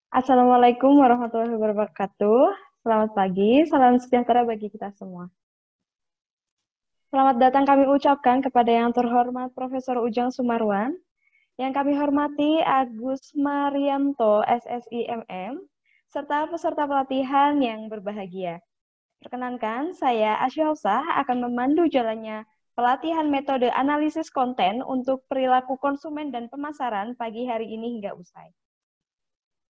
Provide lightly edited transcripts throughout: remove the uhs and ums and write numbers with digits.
Assalamualaikum warahmatullahi wabarakatuh. Selamat pagi, salam sejahtera bagi kita semua. Selamat datang kami ucapkan kepada yang terhormat Profesor Ujang Sumarwan, yang kami hormati Agus Marianto, SSI MM, serta peserta pelatihan yang berbahagia. Perkenankan, saya Asy Hafsah akan memandu jalannya pelatihan metode analisis konten untuk perilaku konsumen dan pemasaran pagi hari ini hingga usai.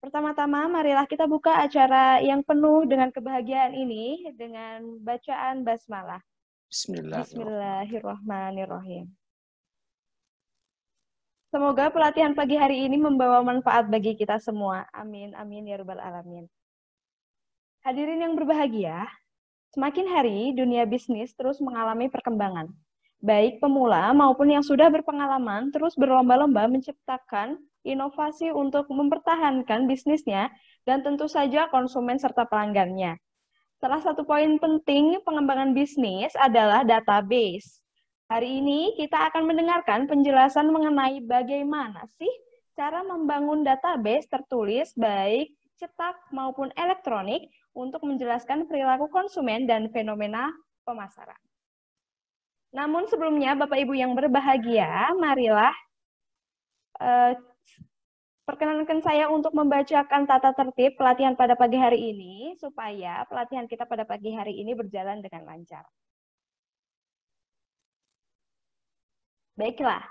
Pertama-tama, marilah kita buka acara yang penuh dengan kebahagiaan ini dengan bacaan basmalah. Bismillahirrahmanirrahim. Semoga pelatihan pagi hari ini membawa manfaat bagi kita semua. Amin, amin, ya rabbal alamin. Hadirin yang berbahagia, semakin hari dunia bisnis terus mengalami perkembangan. Baik pemula maupun yang sudah berpengalaman terus berlomba-lomba menciptakan inovasi untuk mempertahankan bisnisnya dan tentu saja konsumen serta pelanggannya. Salah satu poin penting pengembangan bisnis adalah database. Hari ini kita akan mendengarkan penjelasan mengenai bagaimana sih cara membangun database tertulis baik cetak maupun elektronik untuk menjelaskan perilaku konsumen dan fenomena pemasaran. Namun sebelumnya, Bapak Ibu yang berbahagia, marilah perkenankan saya untuk membacakan tata tertib pelatihan pada pagi hari ini, supaya pelatihan kita pada pagi hari ini berjalan dengan lancar. Baiklah,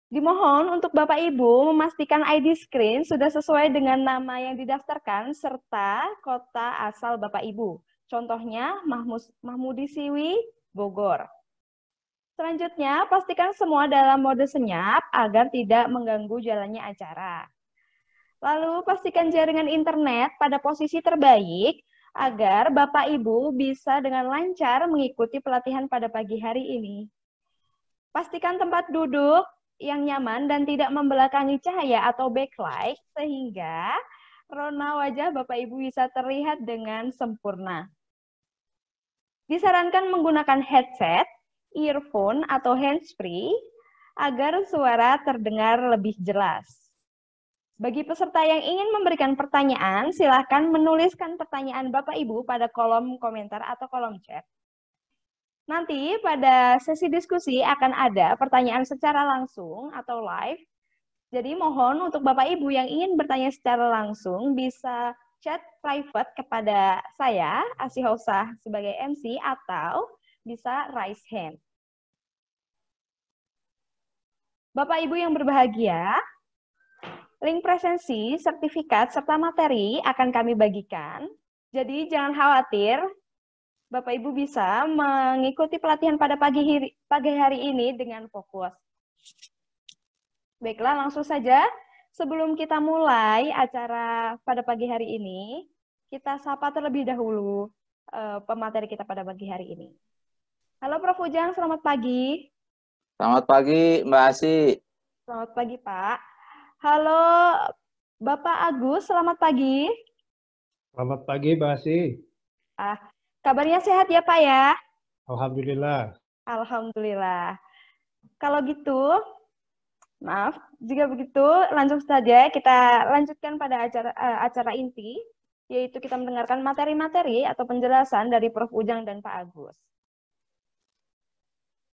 dimohon untuk Bapak Ibu memastikan ID screen sudah sesuai dengan nama yang didaftarkan, serta kota asal Bapak Ibu. Contohnya, Mahmudi Siwi, Bogor. Selanjutnya, pastikan semua dalam mode senyap agar tidak mengganggu jalannya acara. Lalu, pastikan jaringan internet pada posisi terbaik agar Bapak Ibu bisa dengan lancar mengikuti pelatihan pada pagi hari ini. Pastikan tempat duduk yang nyaman dan tidak membelakangi cahaya atau backlight sehingga rona wajah Bapak Ibu bisa terlihat dengan sempurna. Disarankan menggunakan headset, earphone atau handsfree agar suara terdengar lebih jelas. Bagi peserta yang ingin memberikan pertanyaan, silakan menuliskan pertanyaan Bapak Ibu pada kolom komentar atau kolom chat. Nanti pada sesi diskusi akan ada pertanyaan secara langsung atau live. Jadi mohon untuk Bapak Ibu yang ingin bertanya secara langsung bisa chat private kepada saya, Asy Hafsah sebagai MC, atau bisa raise hand. Bapak Ibu yang berbahagia, link presensi, sertifikat, serta materi akan kami bagikan. Jadi jangan khawatir, Bapak Ibu bisa mengikuti pelatihan pada pagi hari ini dengan fokus. Baiklah, langsung saja. Sebelum kita mulai acara pada pagi hari ini, kita sapa terlebih dahulu pemateri kita pada pagi hari ini. Halo Prof. Ujang, selamat pagi. Selamat pagi, Mbak Asy. Selamat pagi, Pak. Halo Bapak Agus, selamat pagi. Selamat pagi, Mbak Asy. Kabarnya sehat ya, Pak ya? Alhamdulillah. Alhamdulillah. Kalau gitu, maaf, jika begitu langsung saja kita lanjutkan pada acara inti, yaitu kita mendengarkan materi-materi atau penjelasan dari Prof. Ujang dan Pak Agus.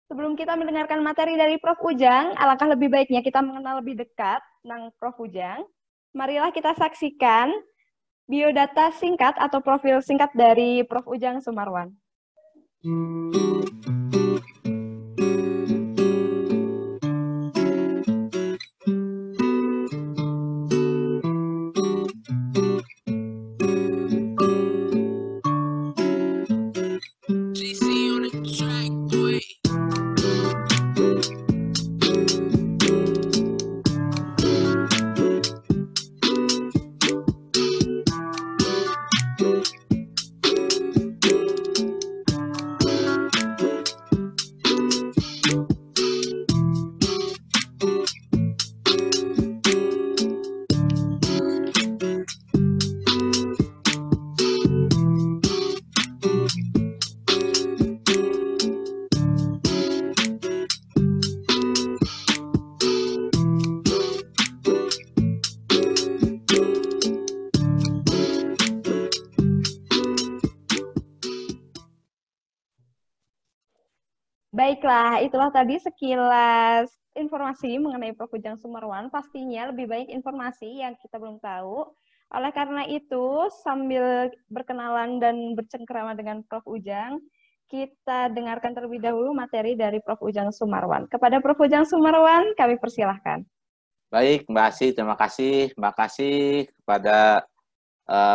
Sebelum kita mendengarkan materi dari Prof. Ujang, alangkah lebih baiknya kita mengenal lebih dekat tentang Prof. Ujang. Marilah kita saksikan biodata singkat atau profil singkat dari Prof. Ujang Sumarwan. Baiklah, itulah tadi sekilas informasi mengenai Prof. Ujang Sumarwan. Pastinya lebih banyak informasi yang kita belum tahu. Oleh karena itu, sambil berkenalan dan bercengkerama dengan Prof. Ujang, kita dengarkan terlebih dahulu materi dari Prof. Ujang Sumarwan. Kepada Prof. Ujang Sumarwan, kami persilahkan. Baik, Mbak Asi, terima kasih. Terima kasih kepada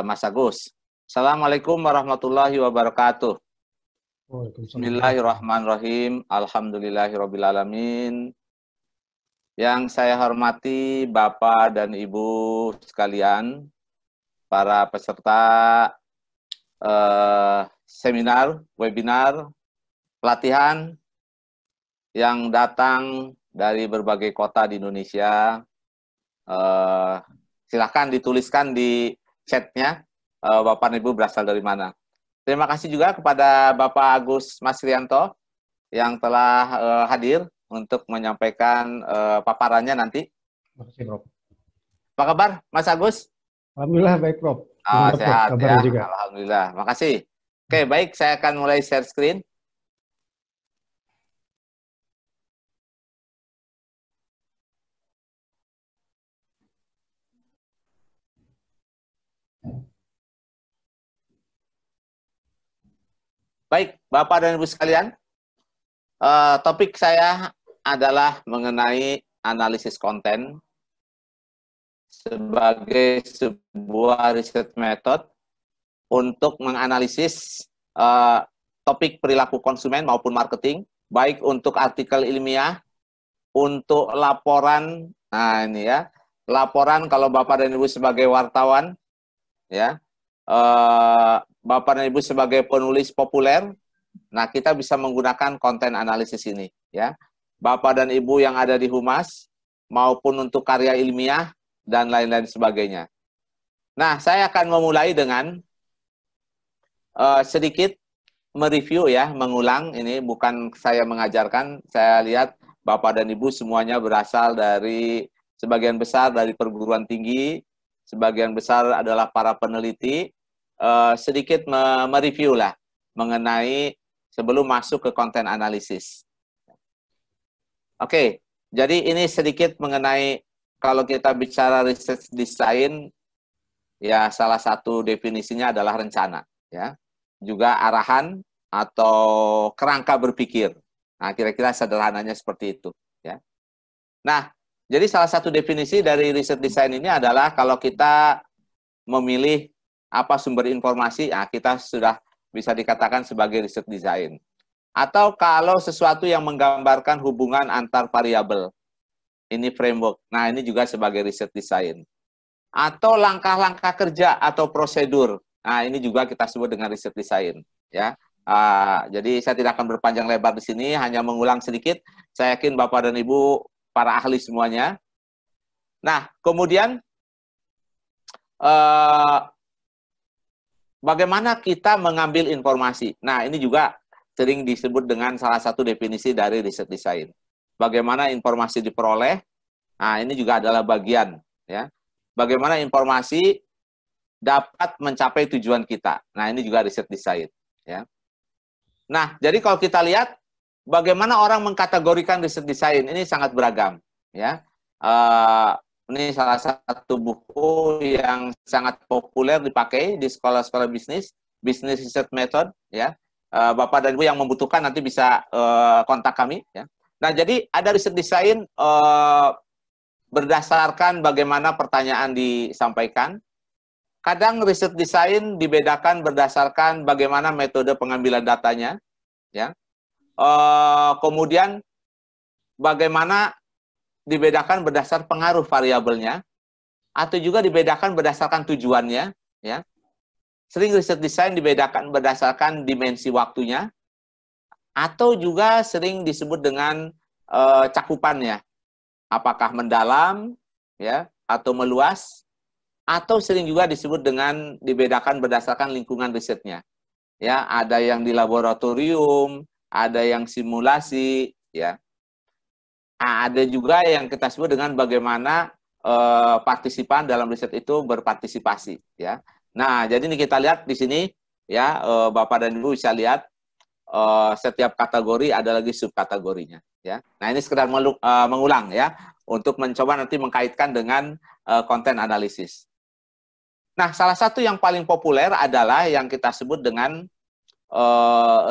Mas Agus. Assalamualaikum warahmatullahi wabarakatuh. Bismillahirrahmanirrahim. Alhamdulillahirrabbilalamin. Yang saya hormati Bapak dan Ibu sekalian, para peserta seminar, webinar, pelatihan yang datang dari berbagai kota di Indonesia. Silakan dituliskan di chatnya Bapak dan Ibu berasal dari mana. Terima kasih juga kepada Bapak Agus Masrianto yang telah hadir untuk menyampaikan paparannya nanti. Terima kasih, Prof. Apa kabar, Mas Agus? Alhamdulillah baik, Prof. Sehat ya, juga. Alhamdulillah. Makasih. Oke, baik, saya akan mulai share screen. Baik, Bapak dan Ibu sekalian, topik saya adalah mengenai analisis konten sebagai sebuah riset method untuk menganalisis topik perilaku konsumen maupun marketing, baik untuk artikel ilmiah, untuk laporan, nah ini ya, laporan kalau Bapak dan Ibu sebagai wartawan, ya, Bapak dan Ibu sebagai penulis populer, nah kita bisa menggunakan konten analisis ini, ya. Bapak dan Ibu yang ada di Humas, maupun untuk karya ilmiah, dan lain-lain sebagainya. Nah, saya akan memulai dengan sedikit mereview ya, mengulang, ini bukan saya mengajarkan, saya lihat Bapak dan Ibu semuanya berasal dari, sebagian besar dari perguruan tinggi, sebagian besar adalah para peneliti, sedikit mereview lah mengenai sebelum masuk ke konten analisis. Oke, jadi ini sedikit mengenai kalau kita bicara research design, ya salah satu definisinya adalah rencana, ya, juga arahan atau kerangka berpikir. Nah, kira-kira sederhananya seperti itu, ya. Nah, jadi salah satu definisi dari research design ini adalah kalau kita memilih apa sumber informasi, nah kita sudah bisa dikatakan sebagai research design. Atau kalau sesuatu yang menggambarkan hubungan antar variabel, ini framework. Nah, ini juga sebagai research design. Atau langkah-langkah kerja atau prosedur. Nah, ini juga kita sebut dengan research design, ya. Jadi saya tidak akan berpanjang lebar di sini, hanya mengulang sedikit. Saya yakin Bapak dan Ibu para ahli semuanya. Nah, kemudian bagaimana kita mengambil informasi? Nah, ini juga sering disebut dengan salah satu definisi dari research design. Bagaimana informasi diperoleh? Nah, ini juga adalah bagian, ya. Bagaimana informasi dapat mencapai tujuan kita. Nah, ini juga research design, ya. Nah, jadi kalau kita lihat bagaimana orang mengkategorikan research design, ini sangat beragam, ya. Ini salah satu buku yang sangat populer dipakai di sekolah-sekolah bisnis, Business Research Method, ya. Bapak dan Ibu yang membutuhkan nanti bisa kontak kami, ya. Nah, jadi ada research design berdasarkan bagaimana pertanyaan disampaikan. Kadang research design dibedakan berdasarkan bagaimana metode pengambilan datanya, ya. Kemudian bagaimana dibedakan berdasar pengaruh variabelnya, atau juga dibedakan berdasarkan tujuannya, ya. Sering research design dibedakan berdasarkan dimensi waktunya, atau juga sering disebut dengan cakupannya, apakah mendalam, ya, atau meluas, atau sering juga disebut dengan dibedakan berdasarkan lingkungan risetnya, ya. Ada yang di laboratorium, ada yang simulasi, ya. Ada juga yang kita sebut dengan bagaimana partisipan dalam riset itu berpartisipasi, ya. Nah, jadi ini kita lihat di sini, ya, Bapak dan Ibu bisa lihat setiap kategori ada lagi subkategorinya. Ya. Nah ini sekedar mengulang ya, untuk mencoba nanti mengkaitkan dengan konten analisis. Nah salah satu yang paling populer adalah yang kita sebut dengan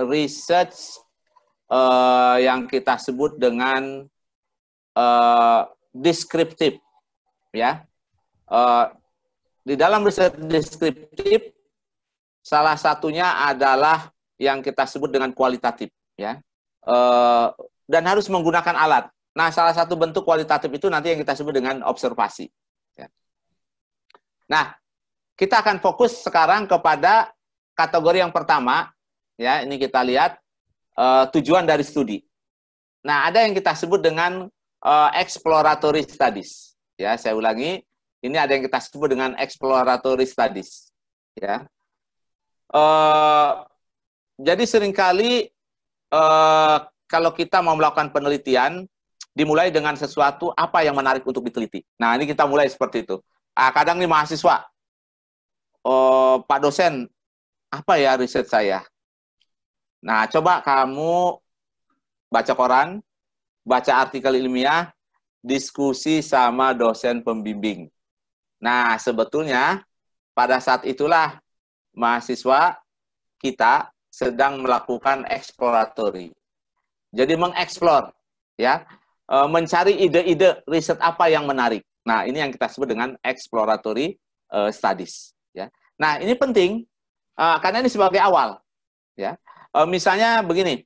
research yang kita sebut dengan deskriptif. Ya. Di dalam riset deskriptif, salah satunya adalah yang kita sebut dengan kualitatif, ya, dan harus menggunakan alat. Nah, salah satu bentuk kualitatif itu nanti yang kita sebut dengan observasi. Ya. Nah, kita akan fokus sekarang kepada kategori yang pertama, ya. Ini kita lihat tujuan dari studi. Nah, ada yang kita sebut dengan exploratory studies. Ya, saya ulangi. Ini ada yang kita sebut dengan exploratory studies. Ya. Jadi seringkali kalau kita mau melakukan penelitian, dimulai dengan sesuatu apa yang menarik untuk diteliti. Nah, ini kita mulai seperti itu. Kadang nih mahasiswa, Pak dosen, apa ya riset saya? Nah, coba kamu baca koran, baca artikel ilmiah, diskusi sama dosen pembimbing. Nah, sebetulnya pada saat itulah mahasiswa kita sedang melakukan eksploratory. Jadi mengeksplor, ya, mencari ide-ide riset apa yang menarik. Nah, ini yang kita sebut dengan exploratory studies. Ya. Nah, ini penting karena ini sebagai awal. Ya. Misalnya begini,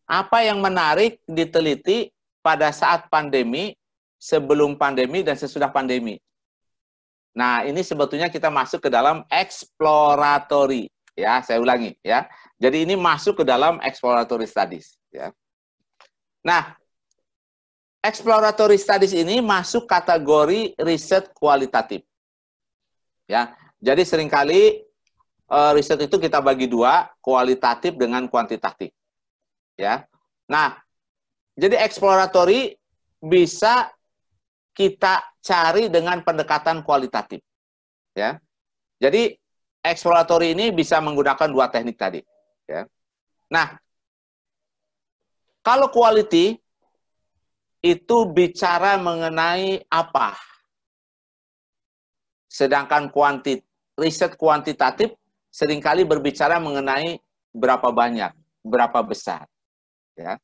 apa yang menarik diteliti pada saat pandemi, sebelum pandemi, dan sesudah pandemi. Nah, ini sebetulnya kita masuk ke dalam exploratory, ya. Saya ulangi, ya. Jadi ini masuk ke dalam exploratory studies, ya. Nah, exploratory studies ini masuk kategori riset kualitatif, ya. Jadi seringkali riset itu kita bagi dua, kualitatif dengan kuantitatif, ya. Nah, jadi exploratory bisa kita cari dengan pendekatan kualitatif, ya. Jadi exploratory ini bisa menggunakan dua teknik tadi, ya. Nah, kalau quality itu bicara mengenai apa, sedangkan riset kuantitatif seringkali berbicara mengenai berapa banyak, berapa besar, ya.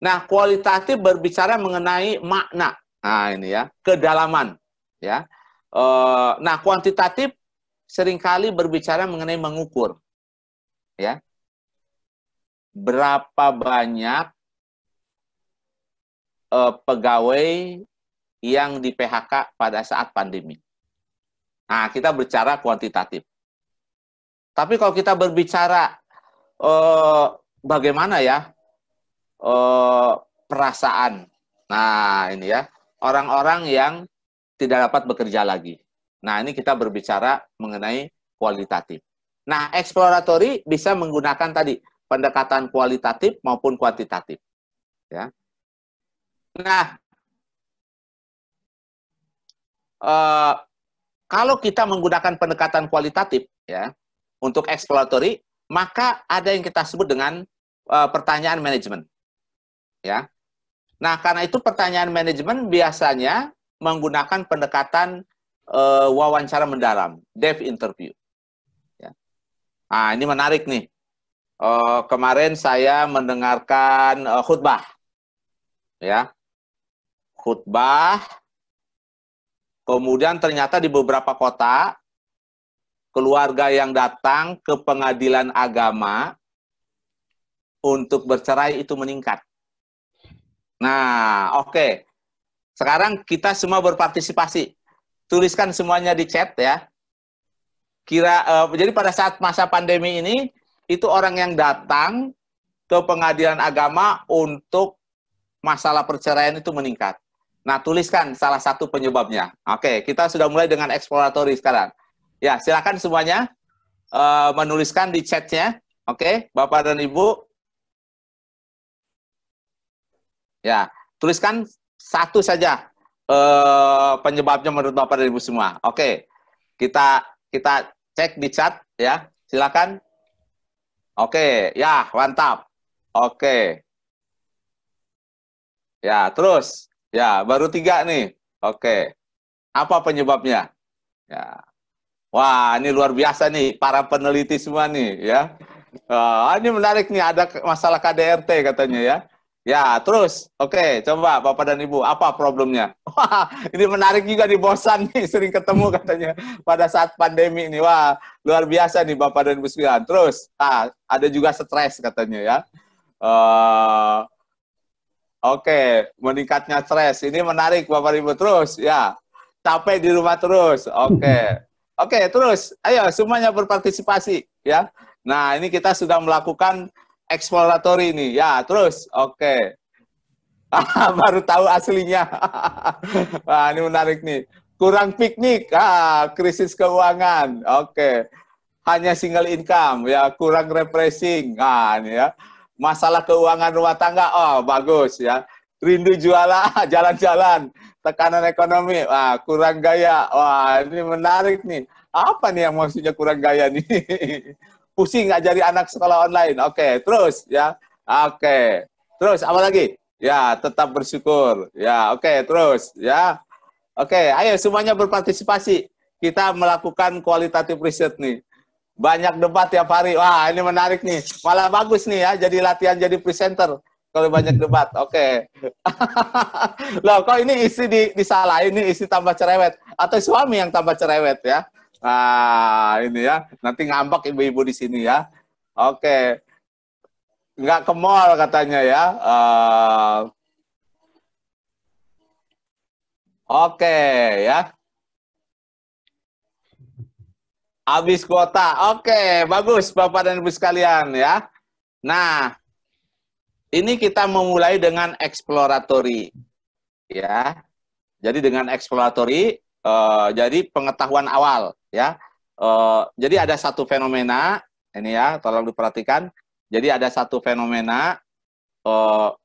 Nah, kualitatif berbicara mengenai makna. Nah, ini ya, kedalaman, ya. Nah, kuantitatif seringkali berbicara mengenai mengukur, ya. Berapa banyak pegawai yang di PHK pada saat pandemi. Nah, kita bicara kuantitatif. Tapi kalau kita berbicara bagaimana ya perasaan, nah ini ya, orang-orang yang tidak dapat bekerja lagi. Nah, ini kita berbicara mengenai kualitatif. Nah, exploratory bisa menggunakan tadi pendekatan kualitatif maupun kuantitatif. Ya. Nah, kalau kita menggunakan pendekatan kualitatif, ya, untuk exploratory, maka ada yang kita sebut dengan pertanyaan manajemen. Ya. Nah, karena itu pertanyaan manajemen biasanya menggunakan pendekatan wawancara mendalam, dev interview. Ya. Nah, ini menarik nih. Kemarin saya mendengarkan khutbah, ya, khutbah. Kemudian ternyata di beberapa kota keluarga yang datang ke pengadilan agama untuk bercerai itu meningkat. Nah, oke. Sekarang kita semua berpartisipasi. Tuliskan semuanya di chat ya. Jadi pada saat masa pandemi ini, itu orang yang datang ke pengadilan agama untuk masalah perceraian itu meningkat. Nah, tuliskan salah satu penyebabnya. Oke, kita sudah mulai dengan exploratory sekarang. Ya, silakan semuanya menuliskan di chatnya. Oke, Bapak dan Ibu. Ya, tuliskan satu saja penyebabnya menurut Bapak dan Ibu semua. Oke, kita cek di chat ya. Silakan. Oke, ya, mantap. Oke. Ya, terus. Ya, baru 3 nih. Oke. Apa penyebabnya? Ya. Wah, ini luar biasa nih, para peneliti semua nih, ya. Ini menarik nih, ada masalah KDRT katanya ya. Ya, terus, oke, coba Bapak dan Ibu, apa problemnya? Wah, ini menarik juga nih, bosan nih, sering ketemu katanya pada saat pandemi ini. Wah, luar biasa nih Bapak dan Ibu sekalian. Terus, ada juga stres katanya ya. Oke, meningkatnya stres. Ini menarik Bapak Ibu. Terus, ya, capek di rumah terus. Oke. Oke, terus, ayo semuanya berpartisipasi ya. Nah, ini kita sudah melakukan eksploratory ini. Ya, terus, oke. Baru tahu aslinya. Wah, ini menarik nih. Kurang piknik, krisis keuangan. Oke. Hanya single income, ya, kurang refreshing. Ini ya. Masalah keuangan rumah tangga, oh bagus ya. Rindu jualan, jalan-jalan, tekanan ekonomi, kurang gaya. Wah, ini menarik nih. Apa nih yang maksudnya kurang gaya nih? Pusing ngajari anak sekolah online. Oke, terus ya. Oke. Terus apa lagi? Ya, tetap bersyukur. Ya, oke, terus ya. Oke, ayo semuanya berpartisipasi. Kita melakukan kualitatif riset nih. Banyak debat tiap hari. Wah, ini menarik nih. Malah bagus nih ya, jadi latihan jadi presenter. Kalau banyak debat, oke. Loh, kok ini istri disalahin, ini istri tambah cerewet. Atau suami yang tambah cerewet ya. Nah, ini ya. Nanti ngambek ibu-ibu di sini ya. Oke. Nggak ke mall katanya ya. Oke ya. Habis kuota. Oke, bagus Bapak dan Ibu sekalian ya. Nah, ini kita memulai dengan exploratory ya. Jadi dengan exploratory, jadi pengetahuan awal ya. Jadi ada satu fenomena ini ya, tolong diperhatikan. Jadi ada satu fenomena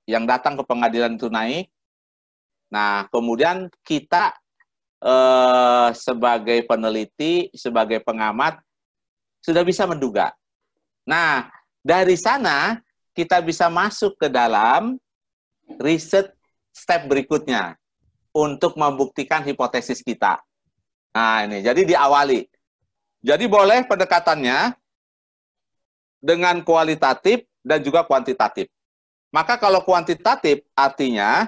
yang datang ke pengadilan itu naik. Nah, kemudian kita sebagai peneliti, sebagai pengamat, sudah bisa menduga. Nah, dari sana kita bisa masuk ke dalam riset step berikutnya untuk membuktikan hipotesis kita. Nah, ini, jadi diawali. Jadi boleh pendekatannya dengan kualitatif dan juga kuantitatif. Maka kalau kuantitatif artinya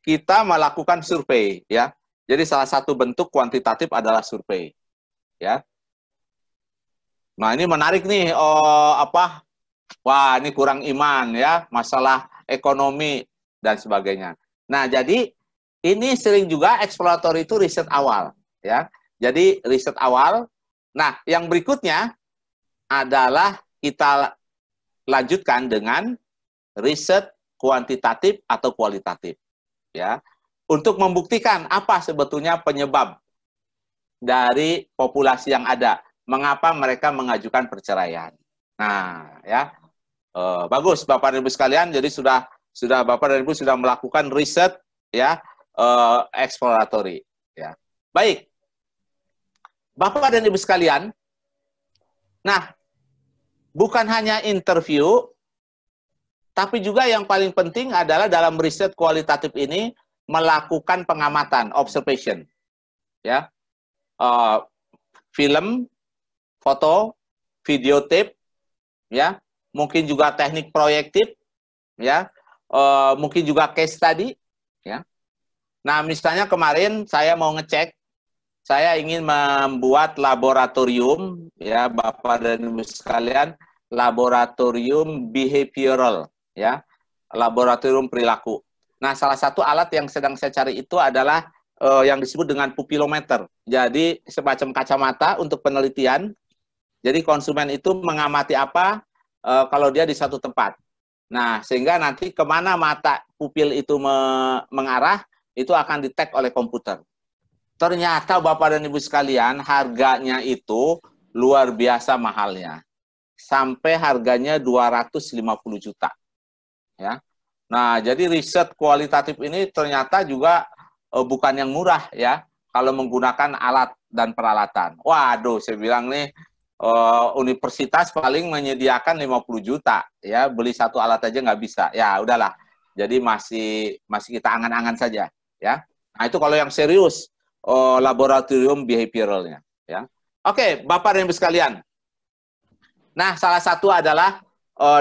kita melakukan survei, ya. Jadi salah satu bentuk kuantitatif adalah survei, ya. Nah, ini menarik nih, wah ini kurang iman ya, masalah ekonomi dan sebagainya. Nah, jadi ini sering juga exploratory itu riset awal, ya. Jadi riset awal. Nah, yang berikutnya adalah kita lanjutkan dengan riset kuantitatif atau kualitatif, ya. Untuk membuktikan apa sebetulnya penyebab dari populasi yang ada, mengapa mereka mengajukan perceraian. Nah, ya, bagus Bapak dan Ibu sekalian. Jadi sudah Bapak dan Ibu sudah melakukan riset, ya, exploratory. Ya, baik, Bapak dan Ibu sekalian. Nah, bukan hanya interview, tapi juga yang paling penting adalah dalam riset kualitatif ini melakukan pengamatan, observation, ya, film, foto, videotape, ya, mungkin juga teknik proyektif, ya, mungkin juga case study, ya. Nah, misalnya kemarin saya mau ngecek, saya ingin membuat laboratorium, ya, Bapak dan Ibu sekalian, laboratorium behavioral, ya, laboratorium perilaku. Nah, salah satu alat yang sedang saya cari itu adalah yang disebut dengan pupilometer. Jadi semacam kacamata untuk penelitian. Jadi konsumen itu mengamati apa kalau dia di satu tempat. Nah, sehingga nanti kemana mata pupil itu mengarah, itu akan di-tag oleh komputer. Ternyata Bapak dan Ibu sekalian, harganya itu luar biasa mahalnya. Sampai harganya 250 juta. Ya. Nah, jadi riset kualitatif ini ternyata juga bukan yang murah ya, kalau menggunakan alat dan peralatan. Waduh, saya bilang nih, universitas paling menyediakan 50 juta, ya, beli satu alat aja nggak bisa. Ya, udahlah. Jadi masih kita angan-angan saja, ya. Nah, itu kalau yang serius, laboratorium behavioralnya, ya. Oke, Bapak dan Ibu sekalian. Nah, salah satu adalah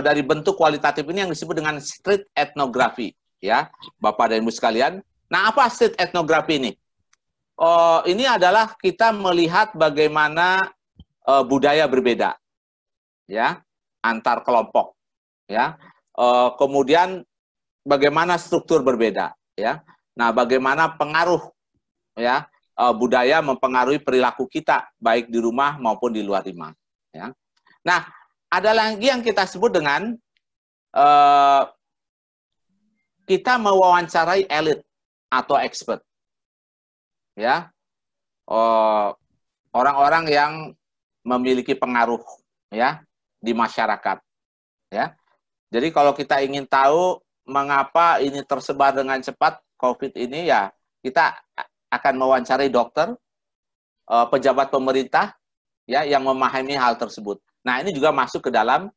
dari bentuk kualitatif ini yang disebut dengan street ethnography, ya, Bapak dan Ibu sekalian. Nah, apa street ethnography ini? Ini adalah kita melihat bagaimana budaya berbeda, ya, antar kelompok, ya. Kemudian bagaimana struktur berbeda, ya. Nah, bagaimana pengaruh, ya, budaya mempengaruhi perilaku kita baik di rumah maupun di luar rumah, ya. Nah, ada lagi yang kita sebut dengan kita mewawancarai elit atau expert, ya, orang-orang yang memiliki pengaruh, ya, di masyarakat, ya. Jadi kalau kita ingin tahu mengapa ini tersebar dengan cepat COVID ini, ya, kita akan mewawancarai dokter, pejabat pemerintah, ya, yang memahami hal tersebut. Nah, ini juga masuk ke dalam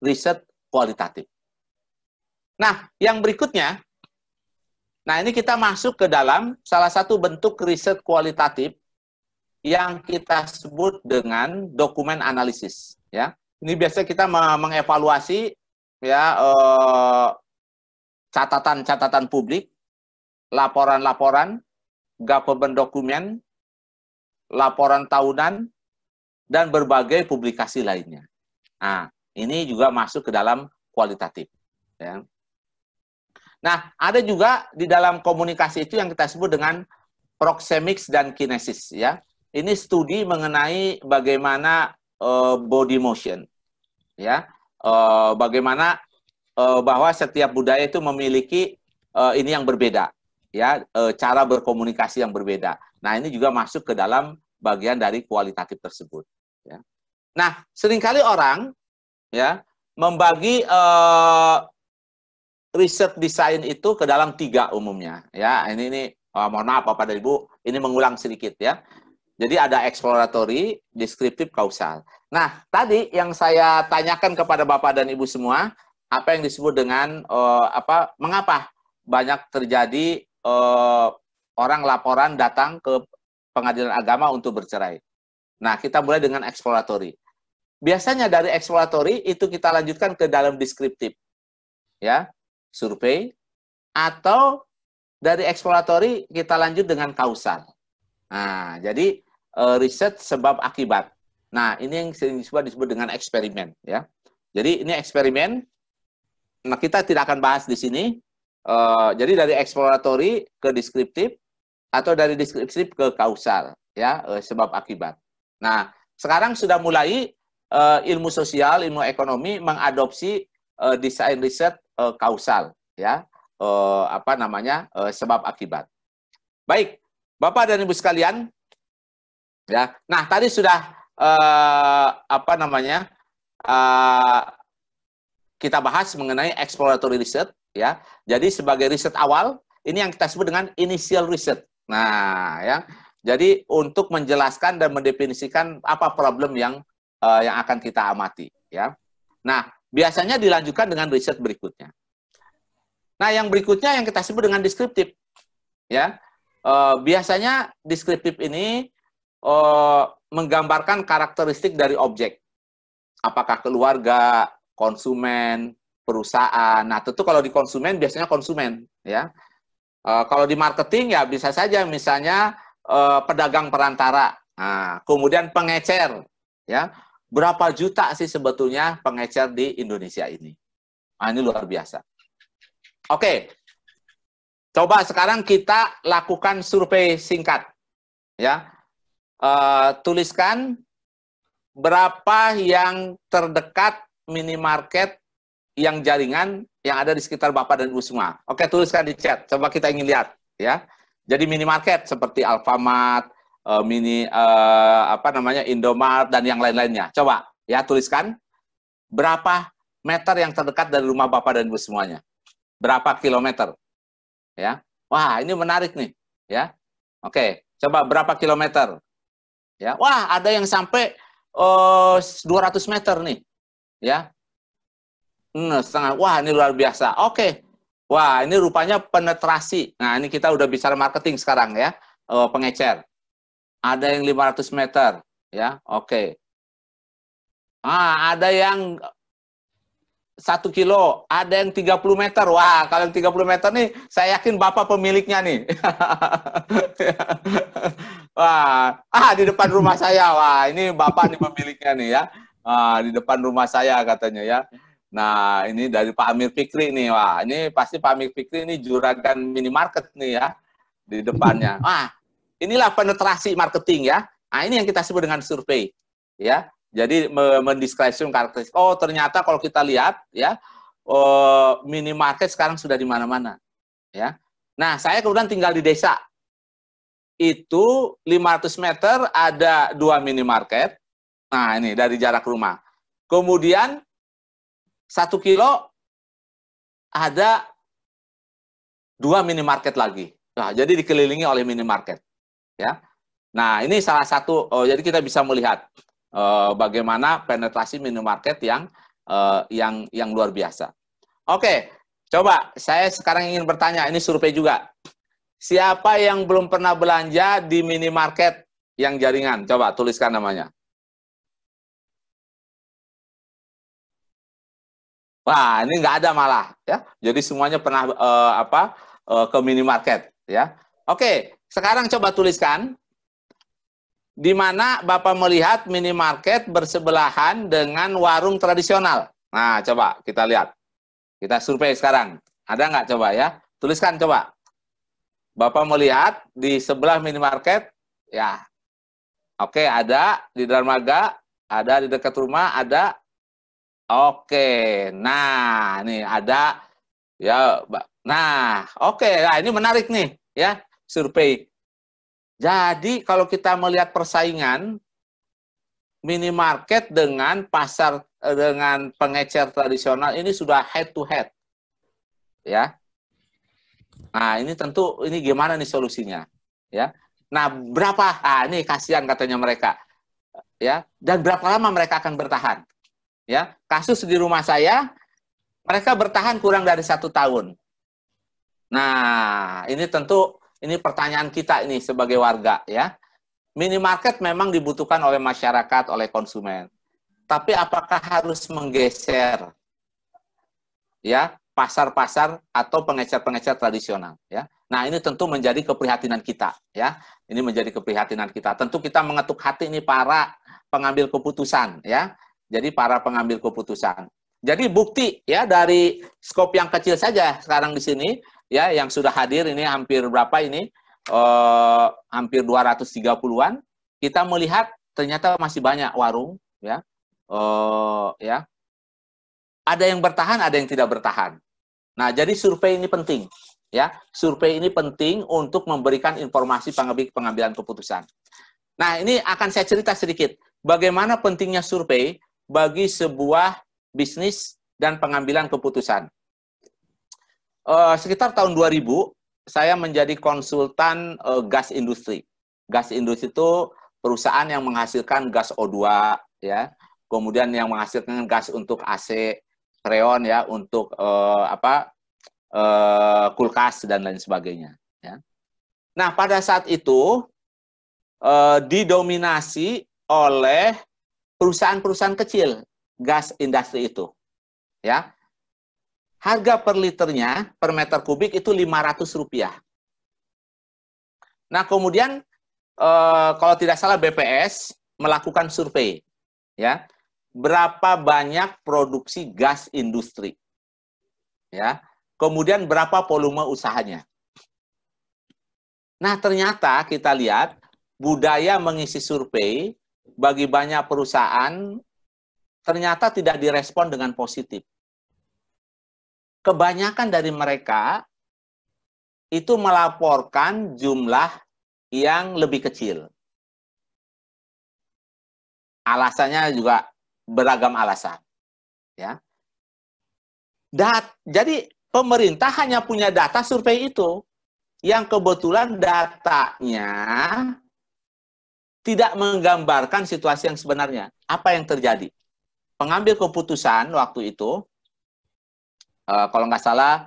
riset kualitatif. Nah, yang berikutnya, nah ini kita masuk ke dalam salah satu bentuk riset kualitatif yang kita sebut dengan dokumen analisis, ya. Ini biasanya kita mengevaluasi, ya, catatan-catatan publik, laporan-laporan, government dokumen, laporan tahunan, dan berbagai publikasi lainnya. Nah, ini juga masuk ke dalam kualitatif, ya. Nah, ada juga di dalam komunikasi itu yang kita sebut dengan proxemics dan kinesis, ya. Ini studi mengenai bagaimana body motion, ya. Bagaimana bahwa setiap budaya itu memiliki ini yang berbeda, ya, cara berkomunikasi yang berbeda. Nah, ini juga masuk ke dalam bagian dari kualitatif tersebut, ya. Nah, seringkali orang, ya, membagi riset desain itu ke dalam 3 umumnya, ya. Ini mohon maaf Bapak dan Ibu, ini mengulang sedikit, ya. Jadi ada exploratory, deskriptif, kausal. Nah, tadi yang saya tanyakan kepada Bapak dan Ibu semua, apa yang disebut dengan mengapa banyak terjadi orang laporan datang ke pengadilan agama untuk bercerai. Nah, kita mulai dengan exploratory. Biasanya dari exploratory itu kita lanjutkan ke dalam deskriptif, ya, survei, atau dari exploratory kita lanjut dengan kausal. Nah, jadi riset sebab akibat. Nah, ini yang sering disebut dengan eksperimen, ya. Jadi ini eksperimen. Nah, kita tidak akan bahas di sini. Jadi dari exploratory ke deskriptif atau dari deskriptif ke kausal, ya, sebab akibat. Nah, sekarang sudah mulai ilmu sosial, ilmu ekonomi mengadopsi desain riset kausal, ya, sebab akibat. Baik, Bapak dan Ibu sekalian, ya. Nah, tadi sudah kita bahas mengenai exploratory research, ya. Jadi sebagai riset awal, ini yang kita sebut dengan initial research. Nah, ya. Jadi untuk menjelaskan dan mendefinisikan apa problem yang akan kita amati, ya. Nah, biasanya dilanjutkan dengan riset berikutnya. Nah, yang berikutnya yang kita sebut dengan deskriptif, ya. Biasanya deskriptif ini menggambarkan karakteristik dari objek. Apakah keluarga, konsumen, perusahaan. Nah, tentu kalau di konsumen biasanya konsumen, ya. Kalau di marketing ya bisa saja misalnya pedagang perantara. Nah, kemudian pengecer, ya. Berapa juta sih sebetulnya pengecer di Indonesia ini? Nah, ini luar biasa. Oke. Coba sekarang kita lakukan survei singkat, ya. Tuliskan berapa yang terdekat minimarket yang jaringan yang ada di sekitar Bapak dan Ibu semua. Oke, tuliskan di chat. Coba kita ingin lihat, ya. Jadi minimarket seperti Alfamart, Indomart dan yang lain-lainnya. Coba, ya, tuliskan berapa meter yang terdekat dari rumah Bapak dan Ibu semuanya. Berapa kilometer? Ya. Wah, ini menarik nih, ya. Oke, coba berapa kilometer? Ya, wah, ada yang sampai 200 meter nih. Ya. Setengah. Wah, ini luar biasa. Oke. Wah, ini rupanya penetrasi. Nah, ini kita udah bicara marketing sekarang ya. Pengecer. Ada yang 500 meter, ya. Oke. Ada yang 1 kilo, ada yang 30 meter. Wah, kalau yang 30 meter nih, saya yakin Bapak pemiliknya nih. Wah, di depan rumah saya. Wah, ini Bapak nih pemiliknya nih ya. Di depan rumah saya katanya ya. Nah, ini dari Pak Amir Fikri nih. Wah, ini pasti Pak Amir Fikri ini juragan minimarket nih ya di depannya. Wah, inilah penetrasi marketing ya. Nah, ini yang kita sebut dengan survei ya. Jadi mendeskripsikan karakteristik. Oh, ternyata kalau kita lihat ya, minimarket sekarang sudah di mana-mana ya. Nah, saya kemudian tinggal di desa. Itu 500 meter ada 2 minimarket. Nah, ini dari jarak rumah. Kemudian 1 kilo ada 2 minimarket lagi. Nah, jadi dikelilingi oleh minimarket. Ya. Nah, ini salah satu. Jadi kita bisa melihat bagaimana penetrasi minimarket yang luar biasa. Oke, coba saya sekarang ingin bertanya. Ini survei juga. Siapa yang belum pernah belanja di minimarket yang jaringan? Coba tuliskan namanya. Wah, ini nggak ada malah ya. Jadi semuanya pernah ke minimarket ya. Oke, sekarang coba tuliskan di mana Bapak melihat minimarket bersebelahan dengan warung tradisional. Nah, coba kita lihat. Kita survei sekarang. Ada nggak coba ya? Tuliskan coba. Bapak melihat di sebelah minimarket, ya. Oke, ada di dermaga, ada di dekat rumah, ada. Oke, nah ini ada ya. Nah, oke, nah ini menarik nih ya survei. Jadi kalau kita melihat persaingan minimarket dengan pasar dengan pengecer tradisional ini sudah head to head, ya. Nah ini tentu ini gimana nih solusinya, ya. Nah berapa? Ini kasihan katanya mereka, ya. Dan berapa lama mereka akan bertahan? Ya, kasus di rumah saya, mereka bertahan kurang dari 1 tahun. Nah, ini tentu ini pertanyaan kita ini sebagai warga ya. Minimarket memang dibutuhkan oleh masyarakat, oleh konsumen. Tapi apakah harus menggeser ya pasar-pasar atau pengecer-pengecer tradisional ya? Nah, ini tentu menjadi keprihatinan kita ya. Ini menjadi keprihatinan kita. Tentu kita mengetuk hati ini para pengambil keputusan ya. Jadi para pengambil keputusan. Jadi bukti ya dari skop yang kecil saja sekarang di sini ya yang sudah hadir ini hampir berapa ini? Hampir 230-an. Kita melihat ternyata masih banyak warung ya. Ya. Ada yang bertahan, ada yang tidak bertahan. Nah, jadi survei ini penting ya. Survei ini penting untuk memberikan informasi pengambilan keputusan. Nah, ini akan saya cerita sedikit bagaimana pentingnya survei bagi sebuah bisnis dan pengambilan keputusan. Sekitar tahun 2000, saya menjadi konsultan gas industri. Gas industri itu perusahaan yang menghasilkan gas O2, ya, kemudian yang menghasilkan gas untuk AC, freon, ya, untuk kulkas dan lain sebagainya. Ya. Nah, pada saat itu didominasi oleh perusahaan-perusahaan kecil gas industri itu, ya. Harga per liternya per meter kubik itu Rp500. Nah, kemudian kalau tidak salah BPS melakukan survei, ya, berapa banyak produksi gas industri, ya, kemudian berapa volume usahanya. Nah, ternyata kita lihat budaya mengisi survei bagi banyak perusahaan ternyata tidak direspon dengan positif. Kebanyakan dari mereka itu melaporkan jumlah yang lebih kecil. Alasannya juga beragam alasan. Ya. Jadi pemerintah hanya punya data survei itu, yang kebetulan datanya tidak menggambarkan situasi yang sebenarnya. Apa yang terjadi? Pengambil keputusan waktu itu, kalau nggak salah,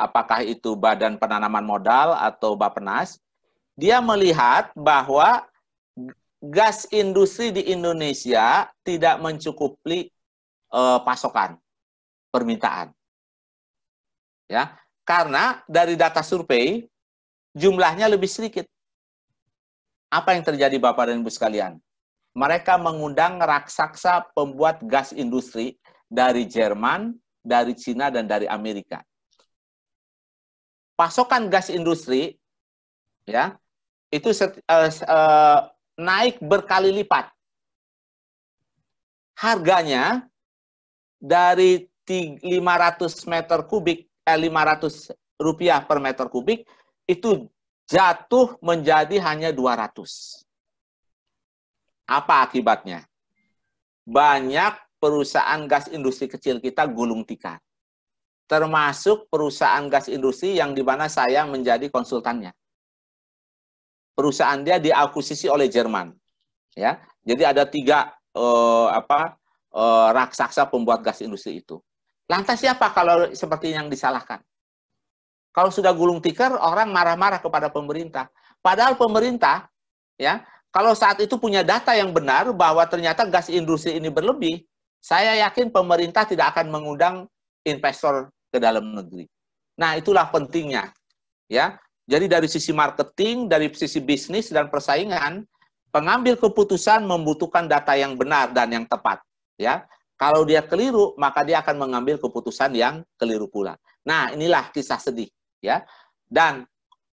apakah itu Badan Penanaman Modal atau Bappenas, dia melihat bahwa gas industri di Indonesia tidak mencukupi pasokan, permintaan. Ya, karena dari data survei, jumlahnya lebih sedikit. Apa yang terjadi Bapak dan Ibu sekalian? Mereka mengundang raksasa pembuat gas industri dari Jerman, dari Cina, dan dari Amerika. Pasokan gas industri ya itu naik berkali lipat. Harganya dari 500 meter kubik, 500 rupiah per meter kubik, itu jatuh menjadi hanya 200. Apa akibatnya? Banyak perusahaan gas industri kecil kita gulung tikar. Termasuk perusahaan gas industri yang di mana saya menjadi konsultannya. Perusahaan dia diakuisisi oleh Jerman. Ya, jadi ada 3 raksasa pembuat gas industri itu. Lantas siapa kalau seperti yang disalahkan? Kalau sudah gulung tikar, orang marah-marah kepada pemerintah. Padahal pemerintah, ya, kalau saat itu punya data yang benar bahwa ternyata gas industri ini berlebih, saya yakin pemerintah tidak akan mengundang investor ke dalam negeri. Nah, itulah pentingnya, ya. Jadi dari sisi marketing, dari sisi bisnis dan persaingan, pengambil keputusan membutuhkan data yang benar dan yang tepat, ya. Kalau dia keliru, maka dia akan mengambil keputusan yang keliru pula. Nah, inilah kisah sedih, ya. Dan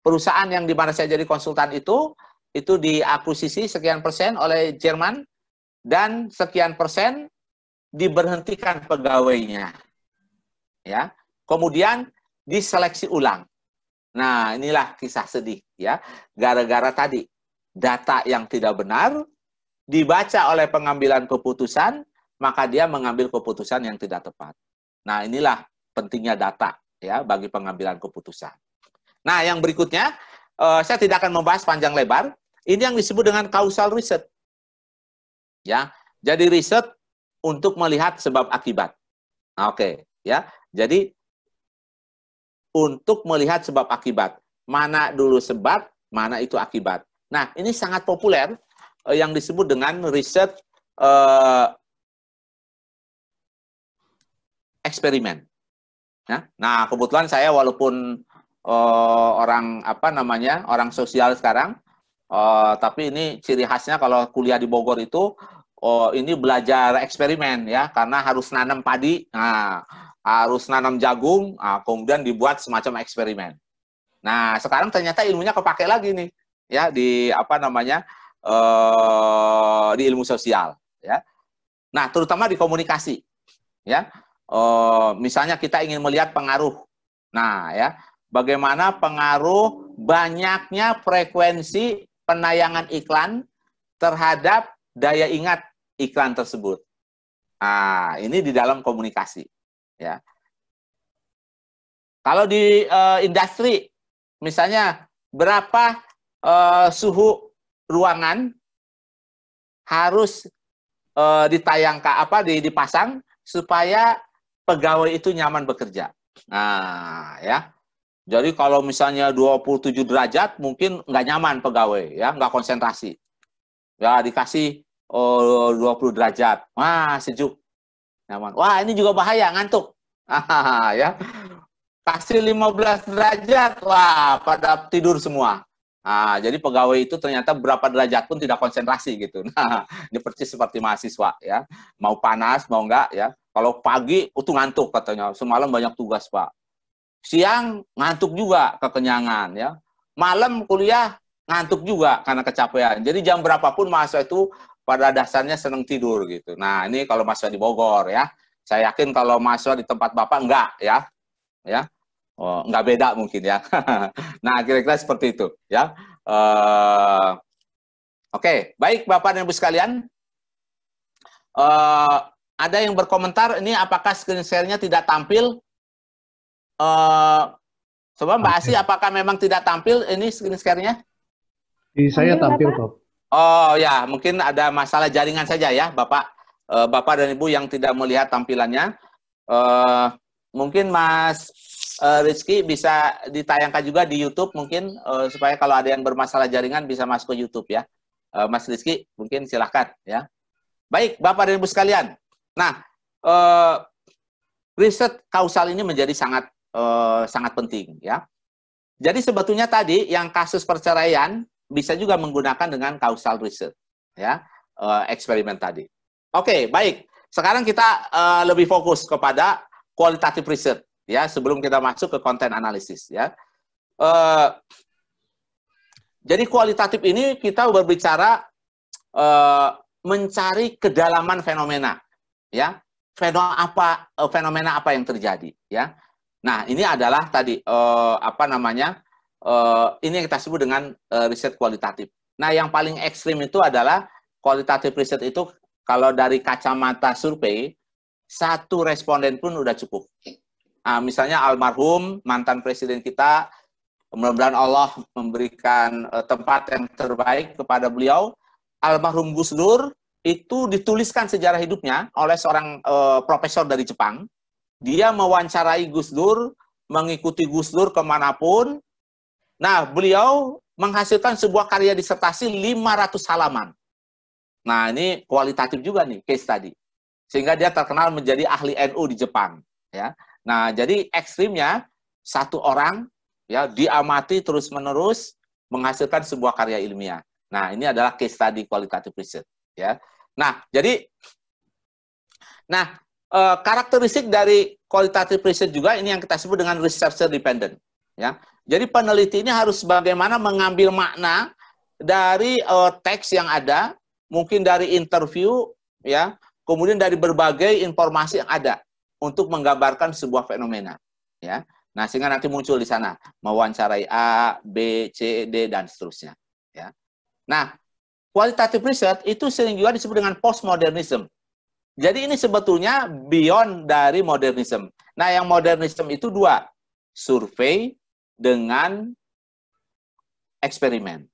perusahaan yang di mana saya jadi konsultan itu diakuisisi sekian persen oleh Jerman dan sekian persen diberhentikan pegawainya. Ya. Kemudian diseleksi ulang. Nah, inilah kisah sedih, ya. Gara-gara tadi data yang tidak benar dibaca oleh pengambilan keputusan, maka dia mengambil keputusan yang tidak tepat. Nah, inilah pentingnya data, ya, bagi pengambilan keputusan. Nah, yang berikutnya, saya tidak akan membahas panjang lebar. Ini yang disebut dengan causal research. Ya, jadi riset untuk melihat sebab akibat. Oke, ya. Jadi untuk melihat sebab akibat. Mana dulu sebab, mana itu akibat. Nah, ini sangat populer yang disebut dengan riset eksperimen. Ya. Nah, kebetulan saya walaupun orang sosial sekarang, tapi ini ciri khasnya kalau kuliah di Bogor itu, ini belajar eksperimen, ya, karena harus nanam padi, harus nanam jagung, kemudian dibuat semacam eksperimen. Nah, sekarang ternyata ilmunya kepake lagi nih, ya, di di ilmu sosial, ya. Nah, terutama di komunikasi, ya. Misalnya kita ingin melihat pengaruh. Nah, ya, bagaimana pengaruh banyaknya frekuensi penayangan iklan terhadap daya ingat iklan tersebut. Nah, ini di dalam komunikasi. Ya. Kalau di industri, misalnya berapa suhu ruangan harus dipasang supaya pegawai itu nyaman bekerja. Nah, ya. Jadi kalau misalnya 27 derajat, mungkin nggak nyaman pegawai, ya, nggak konsentrasi. Ya, dikasih 20 derajat, wah, sejuk. Nyaman. Wah, ini juga bahaya, ngantuk. Ya. Kasih 15 derajat, wah, pada tidur semua. Jadi pegawai itu ternyata berapa derajat pun tidak konsentrasi gitu. Nah, ini persis seperti mahasiswa, ya. Mau panas, mau enggak, ya. Kalau pagi itu ngantuk katanya, semalam banyak tugas, Pak. Siang ngantuk juga, kekenyangan, ya. Malam kuliah ngantuk juga karena kecapean. Jadi jam berapapun mahasiswa itu pada dasarnya senang tidur gitu. Nah, ini kalau mahasiswa di Bogor, ya. Saya yakin kalau mahasiswa di tempat Bapak enggak, ya. Ya. Oh, enggak beda mungkin, ya. Nah, kira-kira seperti itu, ya. Oke, baik Bapak dan Ibu sekalian. Ada yang berkomentar, ini apakah screen share-nya tidak tampil? Coba Mbak Asi, apakah memang tidak tampil ini screen share-nya? Di saya tampil, Bapak. Prof. Oh ya, mungkin ada masalah jaringan saja ya, Bapak. Bapak dan Ibu yang tidak melihat tampilannya. Mungkin Mas Rizky bisa ditayangkan juga di YouTube mungkin, supaya kalau ada yang bermasalah jaringan bisa masuk ke YouTube ya. Mas Rizky, mungkin silahkan ya. Baik, Bapak dan Ibu sekalian. Nah, riset kausal ini menjadi sangat sangat penting ya. Jadi sebetulnya tadi yang kasus perceraian bisa juga menggunakan dengan causal research, ya, eksperimen tadi. Oke, baik. Sekarang kita lebih fokus kepada qualitative research, ya, sebelum kita masuk ke content analysis, ya. Jadi kualitatif ini kita berbicara mencari kedalaman fenomena, ya, fenomena apa yang terjadi, ya. Nah, ini adalah tadi ini yang kita sebut dengan riset kualitatif. Nah, yang paling ekstrim itu adalah kualitatif riset itu kalau dari kacamata survei, satu responden pun udah cukup. Nah, misalnya almarhum mantan presiden kita, mudah-mudahan Allah memberikan tempat yang terbaik kepada beliau. Almarhum Gus Dur itu dituliskan sejarah hidupnya oleh seorang profesor dari Jepang. Dia mewawancarai Gus Dur, mengikuti Gus Dur kemanapun. Nah, beliau menghasilkan sebuah karya disertasi 500 halaman. Nah, ini kualitatif juga nih, case study. Sehingga dia terkenal menjadi ahli NU di Jepang. Ya. Nah, jadi ekstrimnya, satu orang ya diamati terus-menerus menghasilkan sebuah karya ilmiah. Nah, ini adalah case study kualitatif riset. Ya. Nah, jadi, karakteristik dari kualitatif riset juga ini yang kita sebut dengan researcher dependent. Ya. Jadi peneliti ini harus bagaimana mengambil makna dari teks yang ada, mungkin dari interview, ya, kemudian dari berbagai informasi yang ada untuk menggambarkan sebuah fenomena, ya. Nah, sehingga nanti muncul di sana mewawancarai A, B, C, D dan seterusnya, ya. Nah, qualitative research itu sering juga disebut dengan postmodernism. Jadi ini sebetulnya beyond dari modernism. Nah, yang modernism itu dua, survei dengan eksperimen.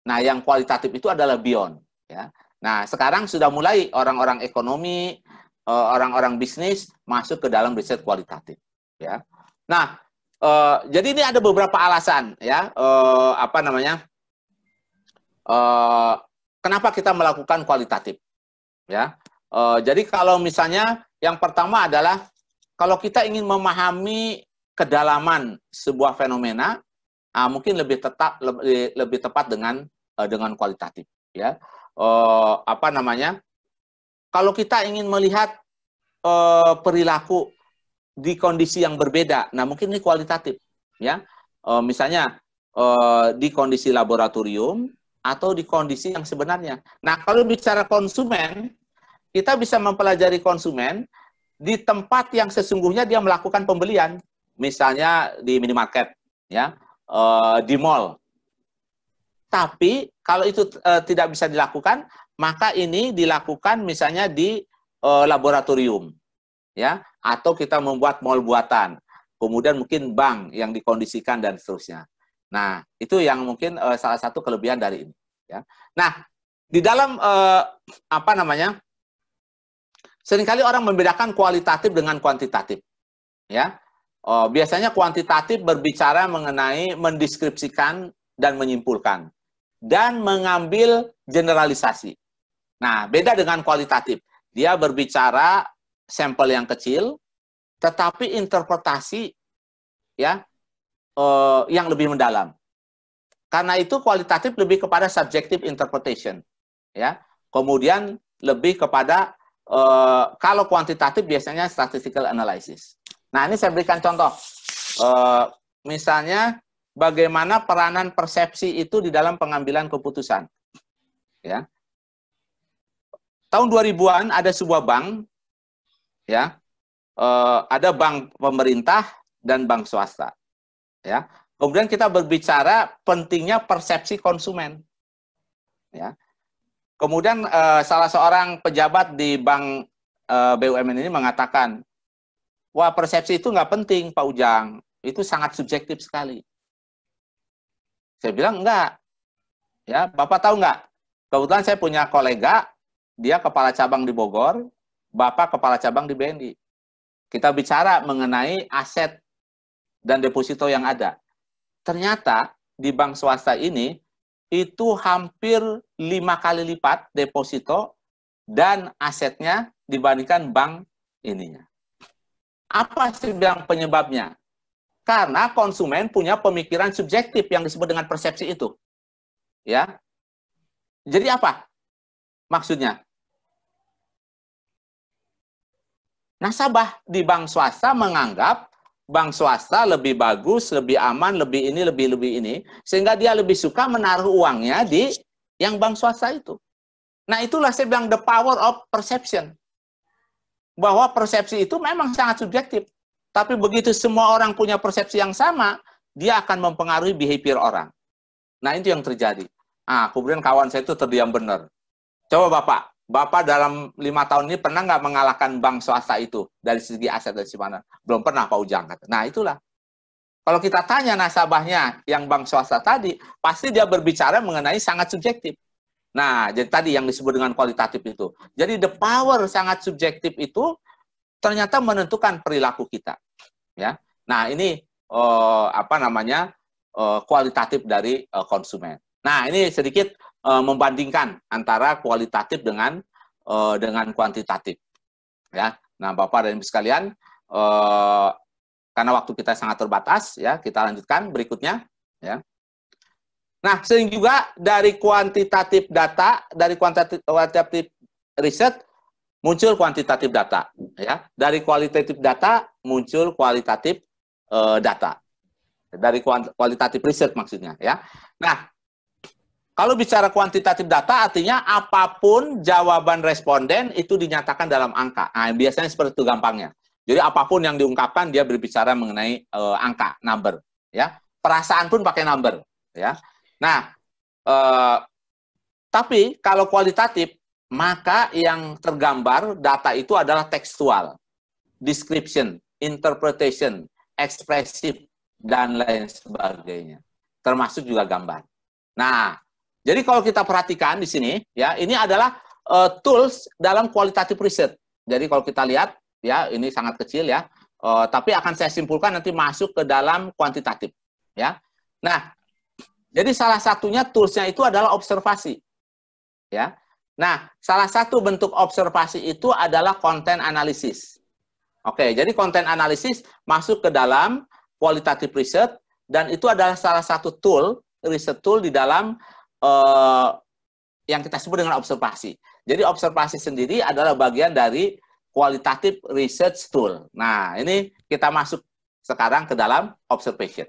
Nah, yang kualitatif itu adalah beyond. Ya. Nah, sekarang sudah mulai orang-orang ekonomi, orang-orang bisnis masuk ke dalam riset kualitatif. Ya. Nah, jadi ini ada beberapa alasan, ya, kenapa kita melakukan kualitatif. Ya. Jadi kalau misalnya yang pertama adalah kalau kita ingin memahami kedalaman sebuah fenomena, mungkin lebih tepat dengan kualitatif, ya. Kalau kita ingin melihat perilaku di kondisi yang berbeda, nah mungkin ini kualitatif, ya. Misalnya di kondisi laboratorium atau di kondisi yang sebenarnya. Nah, kalau bicara konsumen, kita bisa mempelajari konsumen di tempat yang sesungguhnya dia melakukan pembelian, misalnya di minimarket, ya, di mall. Tapi kalau itu tidak bisa dilakukan, maka ini dilakukan misalnya di laboratorium, ya, atau kita membuat mall buatan, kemudian mungkin bank yang dikondisikan dan seterusnya. Nah, itu yang mungkin salah satu kelebihan dari ini, ya. Nah, di dalam seringkali orang membedakan kualitatif dengan kuantitatif, ya. Biasanya kuantitatif berbicara mengenai mendeskripsikan dan menyimpulkan dan mengambil generalisasi. Nah, beda dengan kualitatif. Dia berbicara sampel yang kecil, tetapi interpretasi, ya, yang lebih mendalam. Karena itu kualitatif lebih kepada subjective interpretation, ya. Kemudian lebih kepada kalau kuantitatif biasanya statistical analysis. Nah, ini saya berikan contoh. Misalnya, bagaimana peranan persepsi itu di dalam pengambilan keputusan. Ya. Tahun 2000-an ada sebuah bank, ya, ada bank pemerintah dan bank swasta. Ya. Kemudian kita berbicara pentingnya persepsi konsumen. Ya. Kemudian salah seorang pejabat di bank BUMN ini mengatakan, wah, persepsi itu nggak penting, Pak Ujang. Itu sangat subjektif sekali. Saya bilang, enggak. Ya, Bapak tahu nggak? Kebetulan saya punya kolega, dia kepala cabang di Bogor, Bapak kepala cabang di BNI. Kita bicara mengenai aset dan deposito yang ada. Ternyata di bank swasta ini itu hampir 5 kali lipat deposito dan asetnya dibandingkan bank ininya. Apa sih yang penyebabnya? Karena konsumen punya pemikiran subjektif yang disebut dengan persepsi itu. Ya. Jadi apa maksudnya? Nasabah di bank swasta menganggap bank swasta lebih bagus, lebih aman, lebih ini, sehingga dia lebih suka menaruh uangnya di yang bank swasta itu. Nah, itulah saya bilang the power of perception. Bahwa persepsi itu memang sangat subjektif. Tapi begitu semua orang punya persepsi yang sama, dia akan mempengaruhi behavior orang. Nah, itu yang terjadi. Kemudian kawan saya itu terdiam benar. Coba Bapak dalam 5 tahun ini pernah nggak mengalahkan bank swasta itu dari segi aset dan mana? Belum pernah, Pak Ujang. Nah, itulah. Kalau kita tanya nasabahnya yang bank swasta tadi, pasti dia berbicara mengenai sangat subjektif. Nah, jadi tadi yang disebut dengan kualitatif itu. Jadi the power sangat subjektif itu ternyata menentukan perilaku kita. Ya. Nah, ini kualitatif dari konsumen. Nah, ini sedikit membandingkan antara kualitatif dengan kuantitatif. Ya. Nah, Bapak dan Ibu sekalian, karena waktu kita sangat terbatas, ya, kita lanjutkan berikutnya. Ya. Nah, sehingga juga dari kuantitatif data, dari kuantitatif riset muncul kuantitatif data, ya. Dari kualitatif data muncul kualitatif data. Dari kualitatif riset maksudnya, ya. Nah, kalau bicara kuantitatif data artinya apapun jawaban responden itu dinyatakan dalam angka. Nah, biasanya seperti itu gampangnya. Jadi apapun yang diungkapkan dia berbicara mengenai angka, number, ya. Perasaan pun pakai number, ya. Nah, tapi kalau kualitatif, maka yang tergambar data itu adalah tekstual, description, interpretation, ekspresif, dan lain sebagainya. Termasuk juga gambar. Nah, jadi kalau kita perhatikan di sini, ya, ini adalah tools dalam kualitatif riset. Jadi kalau kita lihat, ya, ini sangat kecil, ya, tapi akan saya simpulkan nanti masuk ke dalam kuantitatif, ya. Nah, jadi salah satunya toolsnya itu adalah observasi, ya. Nah, salah satu bentuk observasi itu adalah konten analisis. Oke, jadi konten analisis masuk ke dalam kualitatif riset dan itu adalah salah satu tool, riset tool di dalam yang kita sebut dengan observasi. Jadi observasi sendiri adalah bagian dari kualitatif research tool. Nah, ini kita masuk sekarang ke dalam observation,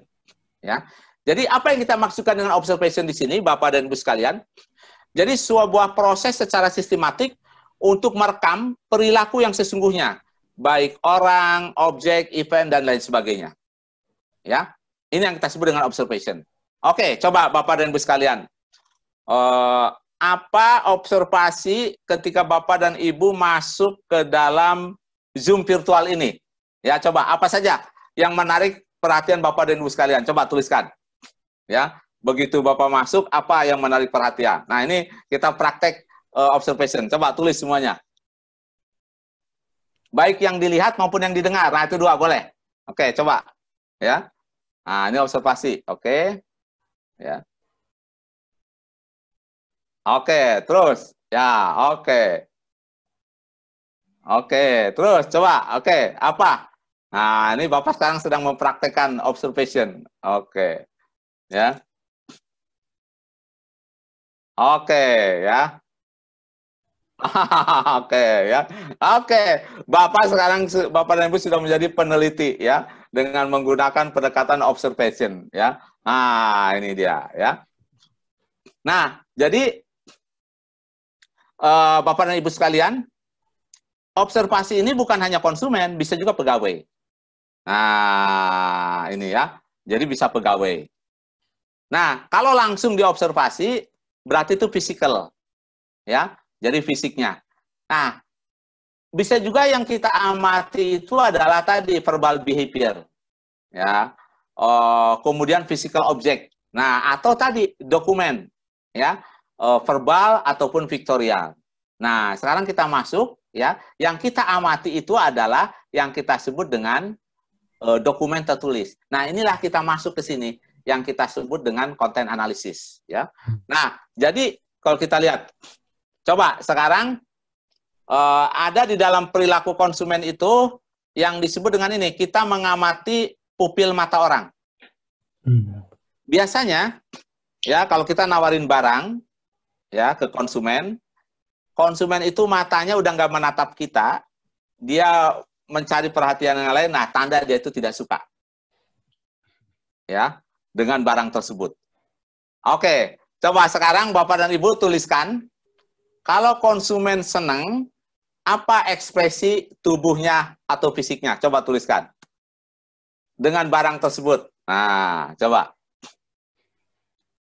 ya. Jadi apa yang kita maksudkan dengan observation di sini, Bapak dan Ibu sekalian? Jadi sebuah proses secara sistematik untuk merekam perilaku yang sesungguhnya, baik orang, objek, event, dan lain sebagainya. Ya, ini yang kita sebut dengan observation. Oke, coba Bapak dan Ibu sekalian, apa observasi ketika Bapak dan Ibu masuk ke dalam Zoom virtual ini? Ya, coba apa saja yang menarik perhatian Bapak dan Ibu sekalian? Coba tuliskan. Ya, begitu Bapak masuk, apa yang menarik perhatian? Nah, ini kita praktek observation. Coba tulis semuanya. Baik yang dilihat maupun yang didengar. Nah, itu 2 boleh. Oke, coba. Ya. Nah, ini observasi. Oke. Ya. Oke, terus. Ya, oke. Oke, terus coba. Oke, apa? Nah, ini Bapak sekarang sedang mempraktekkan observation. Oke. Ya. Oke, ya. Oke, ya. Oke. Bapak dan Ibu sudah menjadi peneliti, ya, dengan menggunakan pendekatan observation, ya. Nah, ini dia, ya. Nah, jadi Bapak dan Ibu sekalian, observasi ini bukan hanya konsumen, bisa juga pegawai. Nah, ini ya. Jadi bisa pegawai. Nah, kalau langsung diobservasi, berarti itu physical. Ya, jadi fisiknya. Nah, bisa juga yang kita amati itu adalah tadi verbal behavior. Ya. Kemudian physical object. Nah, atau tadi dokumen. Ya. verbal ataupun vektorial. Nah, sekarang kita masuk ya. Yang kita amati itu adalah yang kita sebut dengan dokumen tertulis. Nah, inilah kita masuk ke sini yang kita sebut dengan konten analisis ya. Nah, jadi kalau kita lihat, coba sekarang ada di dalam perilaku konsumen itu yang disebut dengan ini, kita mengamati pupil mata orang. Biasanya ya kalau kita nawarin barang ya ke konsumen, konsumen itu matanya udah nggak menatap kita, dia mencari perhatian yang lain, nah tanda dia itu tidak suka ya dengan barang tersebut. Oke, coba sekarang Bapak dan Ibu tuliskan, kalau konsumen senang, apa ekspresi tubuhnya atau fisiknya? Coba tuliskan dengan barang tersebut. Nah, coba.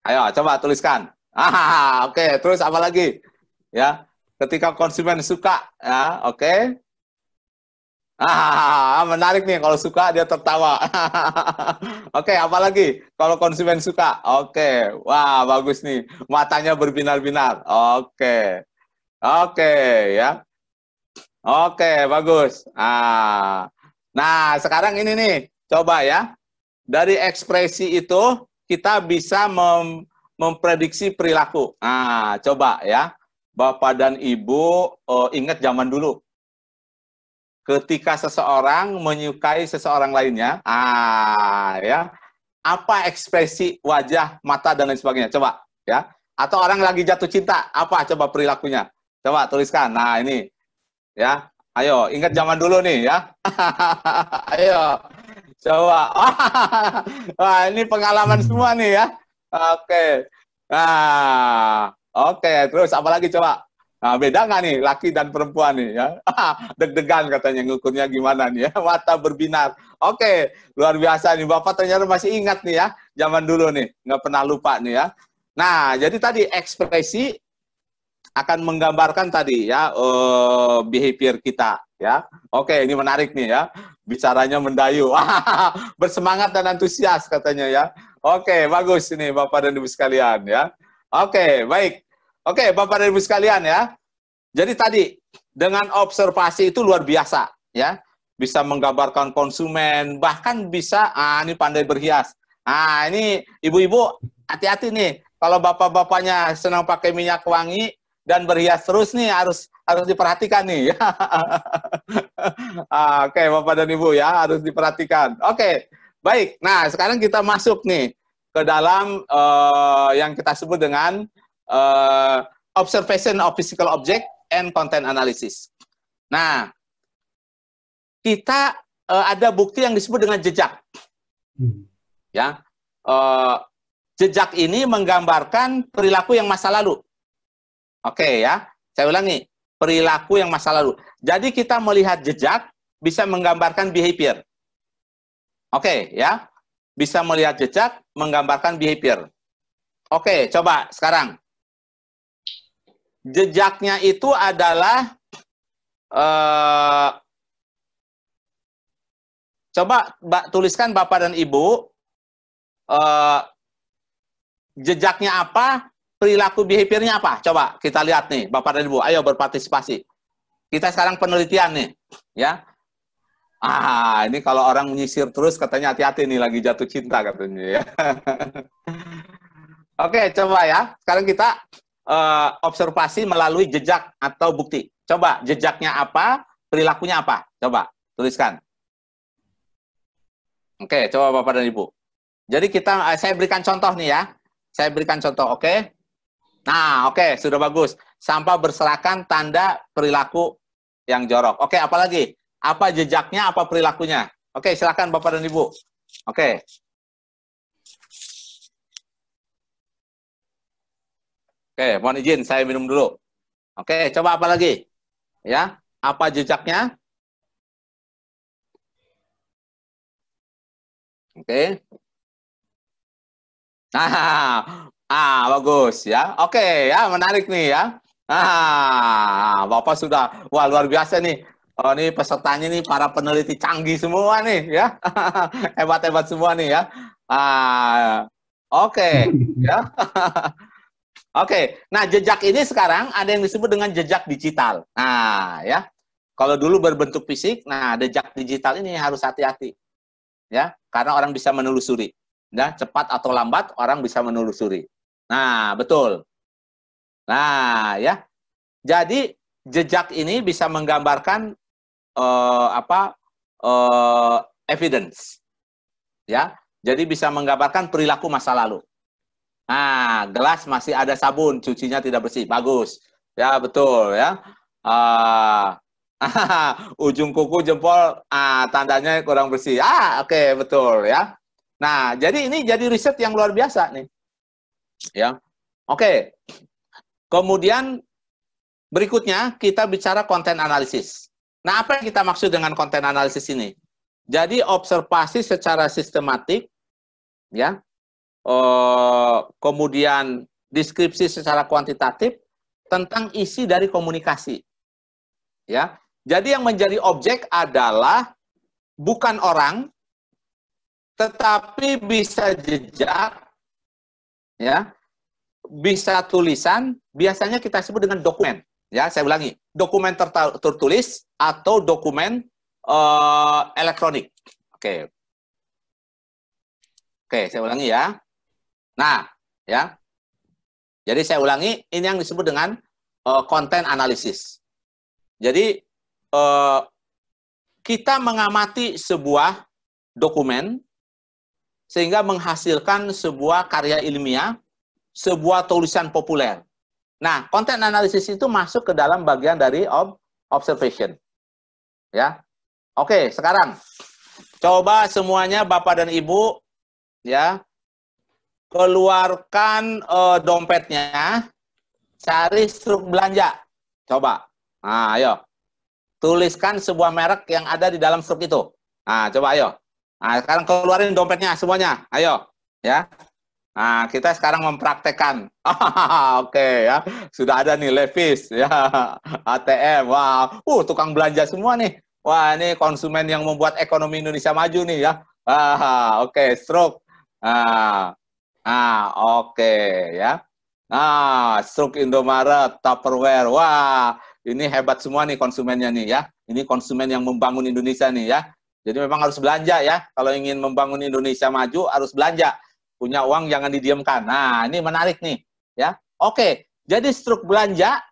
Ayo, coba tuliskan. Oke, terus apa lagi? Ya, ketika konsumen suka, ya, oke. Menarik nih, kalau suka dia tertawa. Oke, apalagi kalau konsumen suka? Oke, wah bagus nih, matanya berbinar-binar. Oke, oke ya. Oke, bagus. Nah, sekarang ini nih, coba ya. Dari ekspresi itu kita bisa memprediksi perilaku. Nah, coba ya. Bapak dan Ibu ingat zaman dulu. Ketika seseorang menyukai seseorang lainnya, ya, apa ekspresi wajah, mata dan lain sebagainya? Coba, ya. Atau orang lagi jatuh cinta, apa coba perilakunya? Coba tuliskan. Nah, ini, ya. Ayo, ingat zaman dulu nih, ya. Ayo, coba. Wah, ini pengalaman semua nih, ya. Oke. Nah, oke. Terus apa lagi coba? Nah, beda nggak nih laki dan perempuan nih ya? Deg-degan katanya, ngukurnya gimana nih ya? Mata berbinar. Oke, luar biasa nih. Bapak ternyata masih ingat nih ya, zaman dulu nih, nggak pernah lupa nih ya. Nah, jadi tadi ekspresi akan menggambarkan tadi ya behavior kita ya. Oke, ini menarik nih ya. Bicaranya mendayu. Bersemangat dan antusias katanya ya. Oke, bagus ini Bapak dan Ibu sekalian ya. Oke, baik. Oke, Bapak dan Ibu sekalian ya. Jadi tadi dengan observasi itu luar biasa ya. Bisa menggambarkan konsumen, bahkan bisa ini pandai berhias. Ini ibu-ibu hati-hati nih. Kalau bapak-bapaknya senang pakai minyak wangi dan berhias terus nih harus diperhatikan nih ya. Oke, Bapak dan Ibu ya, harus diperhatikan. Oke. Baik. Nah, sekarang kita masuk nih ke dalam yang kita sebut dengan observation of physical object and content analysis. Nah, kita ada bukti yang disebut dengan jejak. Ya, jejak ini menggambarkan perilaku yang masa lalu. Oke ya, saya ulangi, perilaku yang masa lalu. Jadi kita melihat jejak bisa menggambarkan behavior. Oke ya, bisa melihat jejak menggambarkan behavior. Oke, coba sekarang. Jejaknya itu adalah coba tuliskan Bapak dan Ibu jejaknya apa, perilaku behaviornya apa. Coba kita lihat nih Bapak dan Ibu, ayo berpartisipasi. Kita sekarang penelitian nih ya. Ini kalau orang menyisir terus katanya hati-hati nih lagi jatuh cinta katanya ya. Oke, coba ya. Sekarang kita observasi melalui jejak atau bukti. Coba jejaknya apa, perilakunya apa? Coba tuliskan. Oke, coba Bapak dan Ibu. Jadi saya berikan contoh nih ya. Saya berikan contoh, oke? Nah, oke, sudah bagus. Sampah berserakan tanda perilaku yang jorok. Oke, apalagi? Apa jejaknya, apa perilakunya? Oke, silakan Bapak dan Ibu. Oke. Oke, mohon izin saya minum dulu. Oke, coba apa lagi? Ya, apa jejaknya? Oke. Bagus ya. Oke ya, menarik nih ya. Bapak sudah, wah luar biasa nih. Oh, ini pesertanya nih para peneliti canggih semua nih ya. Hebat-hebat semua nih ya. Oke ya. Oke, nah jejak ini sekarang ada yang disebut dengan jejak digital. Nah, ya. Kalau dulu berbentuk fisik, nah jejak digital ini harus hati-hati. Ya, karena orang bisa menelusuri. Ya, cepat atau lambat orang bisa menelusuri. Nah, betul. Nah, ya. Jadi jejak ini bisa menggambarkan evidence. Ya. Jadi bisa menggambarkan perilaku masa lalu. Nah, gelas masih ada sabun, cucinya tidak bersih. Bagus. Ya, betul ya. Ujung kuku jempol, tandanya kurang bersih. Oke, betul ya. Nah, jadi ini jadi riset yang luar biasa nih. Ya. Oke. Kemudian berikutnya kita bicara konten analisis. Nah, apa yang kita maksud dengan konten analisis ini? Jadi observasi secara sistematik, ya. Kemudian deskripsi secara kuantitatif tentang isi dari komunikasi. Ya. Jadi yang menjadi objek adalah bukan orang, tetapi bisa jejak, ya, bisa tulisan, biasanya kita sebut dengan dokumen. Ya, saya ulangi, dokumen tertulis atau dokumen elektronik. Oke. Oke, saya ulangi ya. Nah, ya. Jadi saya ulangi, ini yang disebut dengan konten analisis. Jadi kita mengamati sebuah dokumen sehingga menghasilkan sebuah karya ilmiah, sebuah tulisan populer. Nah, konten analisis itu masuk ke dalam bagian dari observation. Ya. Oke, sekarang coba semuanya Bapak dan Ibu, ya, keluarkan dompetnya, cari struk belanja. Coba. Nah, ayo. Tuliskan sebuah merek yang ada di dalam struk itu. Nah, coba ayo. Nah, sekarang keluarin dompetnya semuanya. Ayo. Ya. Nah, kita sekarang mempraktekkan. Oke, ya. Sudah ada nih Levi's, ya. ATM. Wah, tukang belanja semua nih. Wah, ini konsumen yang membuat ekonomi Indonesia maju nih, ya. Oke, struk. Oke, ya. Struk Indomaret, Tupperware. Wah, ini hebat semua nih konsumennya nih ya. Ini konsumen yang membangun Indonesia nih ya. Jadi memang harus belanja ya. Kalau ingin membangun Indonesia maju harus belanja. Punya uang jangan didiamkan. Nah, ini menarik nih ya. Oke, jadi struk belanja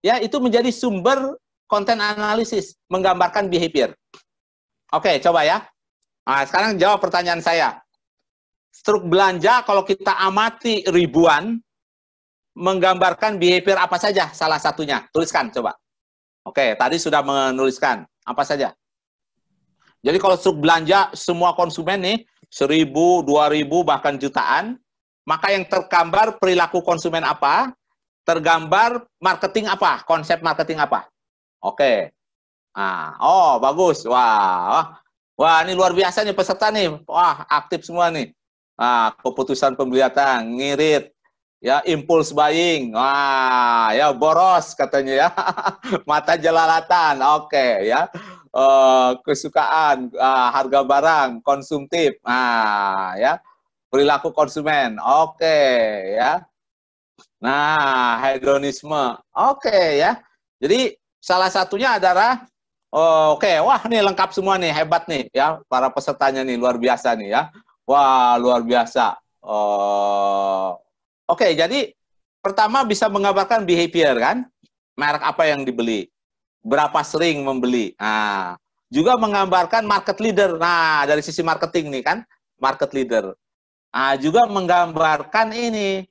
ya itu menjadi sumber konten analisis, menggambarkan behavior. Oke, coba ya. Nah, sekarang jawab pertanyaan saya. Struk belanja kalau kita amati ribuan, menggambarkan behavior apa saja salah satunya? Tuliskan, coba. Oke, tadi sudah menuliskan. Apa saja? Jadi kalau struk belanja, semua konsumen nih, 1.000, 2.000, bahkan jutaan, maka yang tergambar perilaku konsumen apa? Tergambar marketing apa? Konsep marketing apa? Oke. Bagus. Wah, ini luar biasa nih peserta nih. Wah, aktif semua nih. Keputusan pembelian, ngirit, ya, impulse buying, wah, ya, boros katanya ya, mata jelalatan, oke, ya, kesukaan, harga barang, konsumtif, ya, perilaku konsumen, oke, ya, nah, hedonisme, oke, ya, jadi salah satunya adalah, wah, ini lengkap semua nih, hebat nih, ya, para pesertanya nih, luar biasa nih, ya. Wah, luar biasa. Oke, jadi pertama bisa menggambarkan behavior kan, merek apa yang dibeli, berapa sering membeli. Nah, juga menggambarkan market leader. Nah, dari sisi marketing nih kan, market leader. Nah, juga menggambarkan ini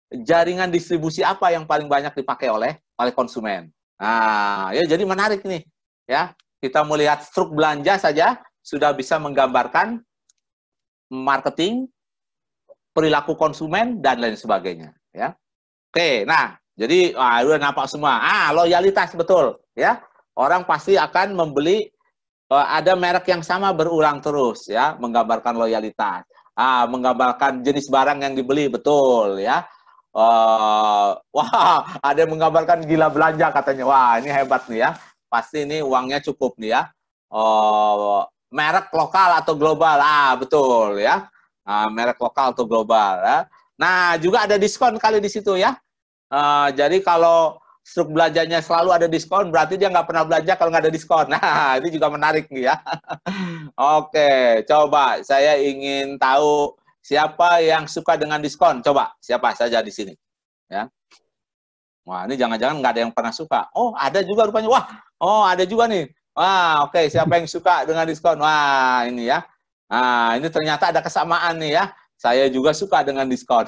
jaringan distribusi apa yang paling banyak dipakai oleh konsumen. Nah, ya jadi menarik nih, ya. Kita melihat struk belanja saja sudah bisa menggambarkan marketing, perilaku konsumen, dan lain sebagainya. Ya. Oke, nah, jadi udah nampak semua. Loyalitas, betul. Ya, orang pasti akan membeli, ada merek yang sama berulang terus, ya, menggambarkan loyalitas. Menggambarkan jenis barang yang dibeli, betul, ya. Wah, ada yang menggambarkan gila belanja katanya. Wah, ini hebat nih ya. Pasti ini uangnya cukup nih ya. Merek lokal atau global, betul ya. Merek lokal atau global, ya. Nah, juga ada diskon kali di situ ya. Jadi kalau struk belanjanya selalu ada diskon, berarti dia nggak pernah belanja kalau nggak ada diskon. Nah, ini juga menarik nih ya. Oke, coba saya ingin tahu siapa yang suka dengan diskon. Coba, siapa saja di sini. Ya. Wah, ini jangan-jangan nggak ada yang pernah suka. Oh, ada juga rupanya. Wah, oh ada juga nih. Wah, oke. Siapa yang suka dengan diskon? Wah, ini ya. Nah, ini ternyata ada kesamaan nih ya. Saya juga suka dengan diskon.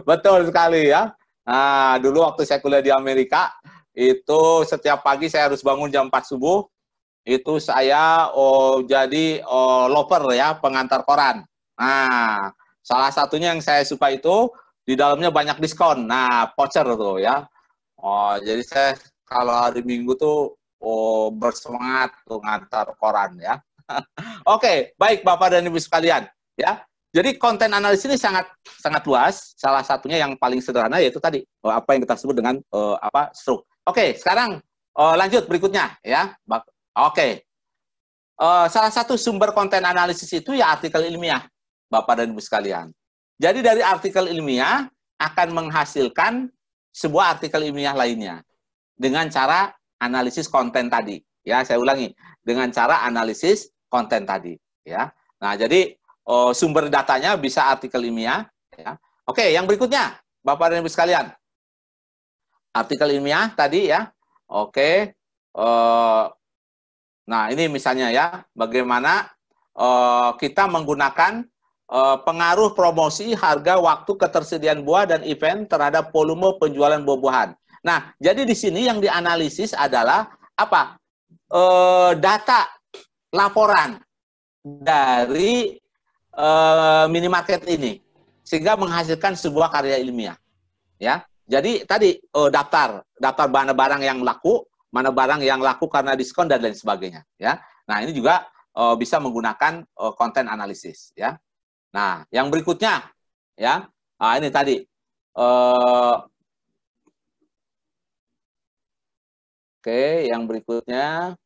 Betul sekali ya. Nah, dulu waktu saya kuliah di Amerika, itu setiap pagi saya harus bangun jam 4 subuh. Itu saya jadi loper ya, pengantar koran. Nah, salah satunya yang saya suka itu di dalamnya banyak diskon. Nah, voucher tuh ya. Jadi saya kalau hari Minggu tuh bersemangat tuh ngantar koran ya. Oke, baik Bapak dan Ibu sekalian ya. Jadi konten analisis ini sangat luas. Salah satunya yang paling sederhana yaitu tadi apa yang kita sebut dengan struk. Oke, sekarang lanjut berikutnya ya. Oke. Salah satu sumber konten analisis itu ya artikel ilmiah, Bapak dan Ibu sekalian. Jadi dari artikel ilmiah akan menghasilkan sebuah artikel ilmiah lainnya dengan cara analisis konten tadi. Ya, saya ulangi, dengan cara analisis konten tadi. Ya. Nah, jadi sumber datanya bisa artikel ilmiah. Ya. Oke, yang berikutnya, Bapak dan Ibu sekalian. Artikel ilmiah tadi ya. Oke. Nah, ini misalnya ya, bagaimana kita menggunakan pengaruh promosi, harga, waktu, ketersediaan buah, dan event terhadap volume penjualan buah-buahan. Nah, jadi di sini yang dianalisis adalah apa? Data laporan dari minimarket ini sehingga menghasilkan sebuah karya ilmiah ya. Jadi tadi daftar barang-barang yang laku, mana barang yang laku karena diskon dan lain sebagainya ya. Nah, ini juga bisa menggunakan konten analisis ya. Nah, yang berikutnya ya. Nah, ini tadi oke, yang berikutnya.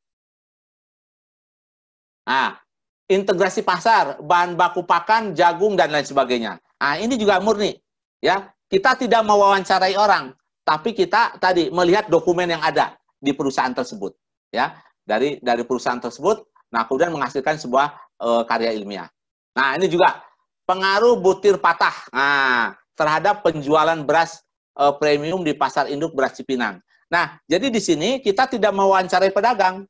Nah, integrasi pasar, bahan baku pakan, jagung, dan lain sebagainya. Nah, ini juga murni. Ya, kita tidak mewawancarai orang, tapi kita tadi melihat dokumen yang ada di perusahaan tersebut. Ya, dari perusahaan tersebut, nah kemudian menghasilkan sebuah karya ilmiah. Nah, ini juga pengaruh butir patah terhadap penjualan beras premium di pasar induk beras Cipinang. Nah, jadi di sini kita tidak mewawancarai pedagang,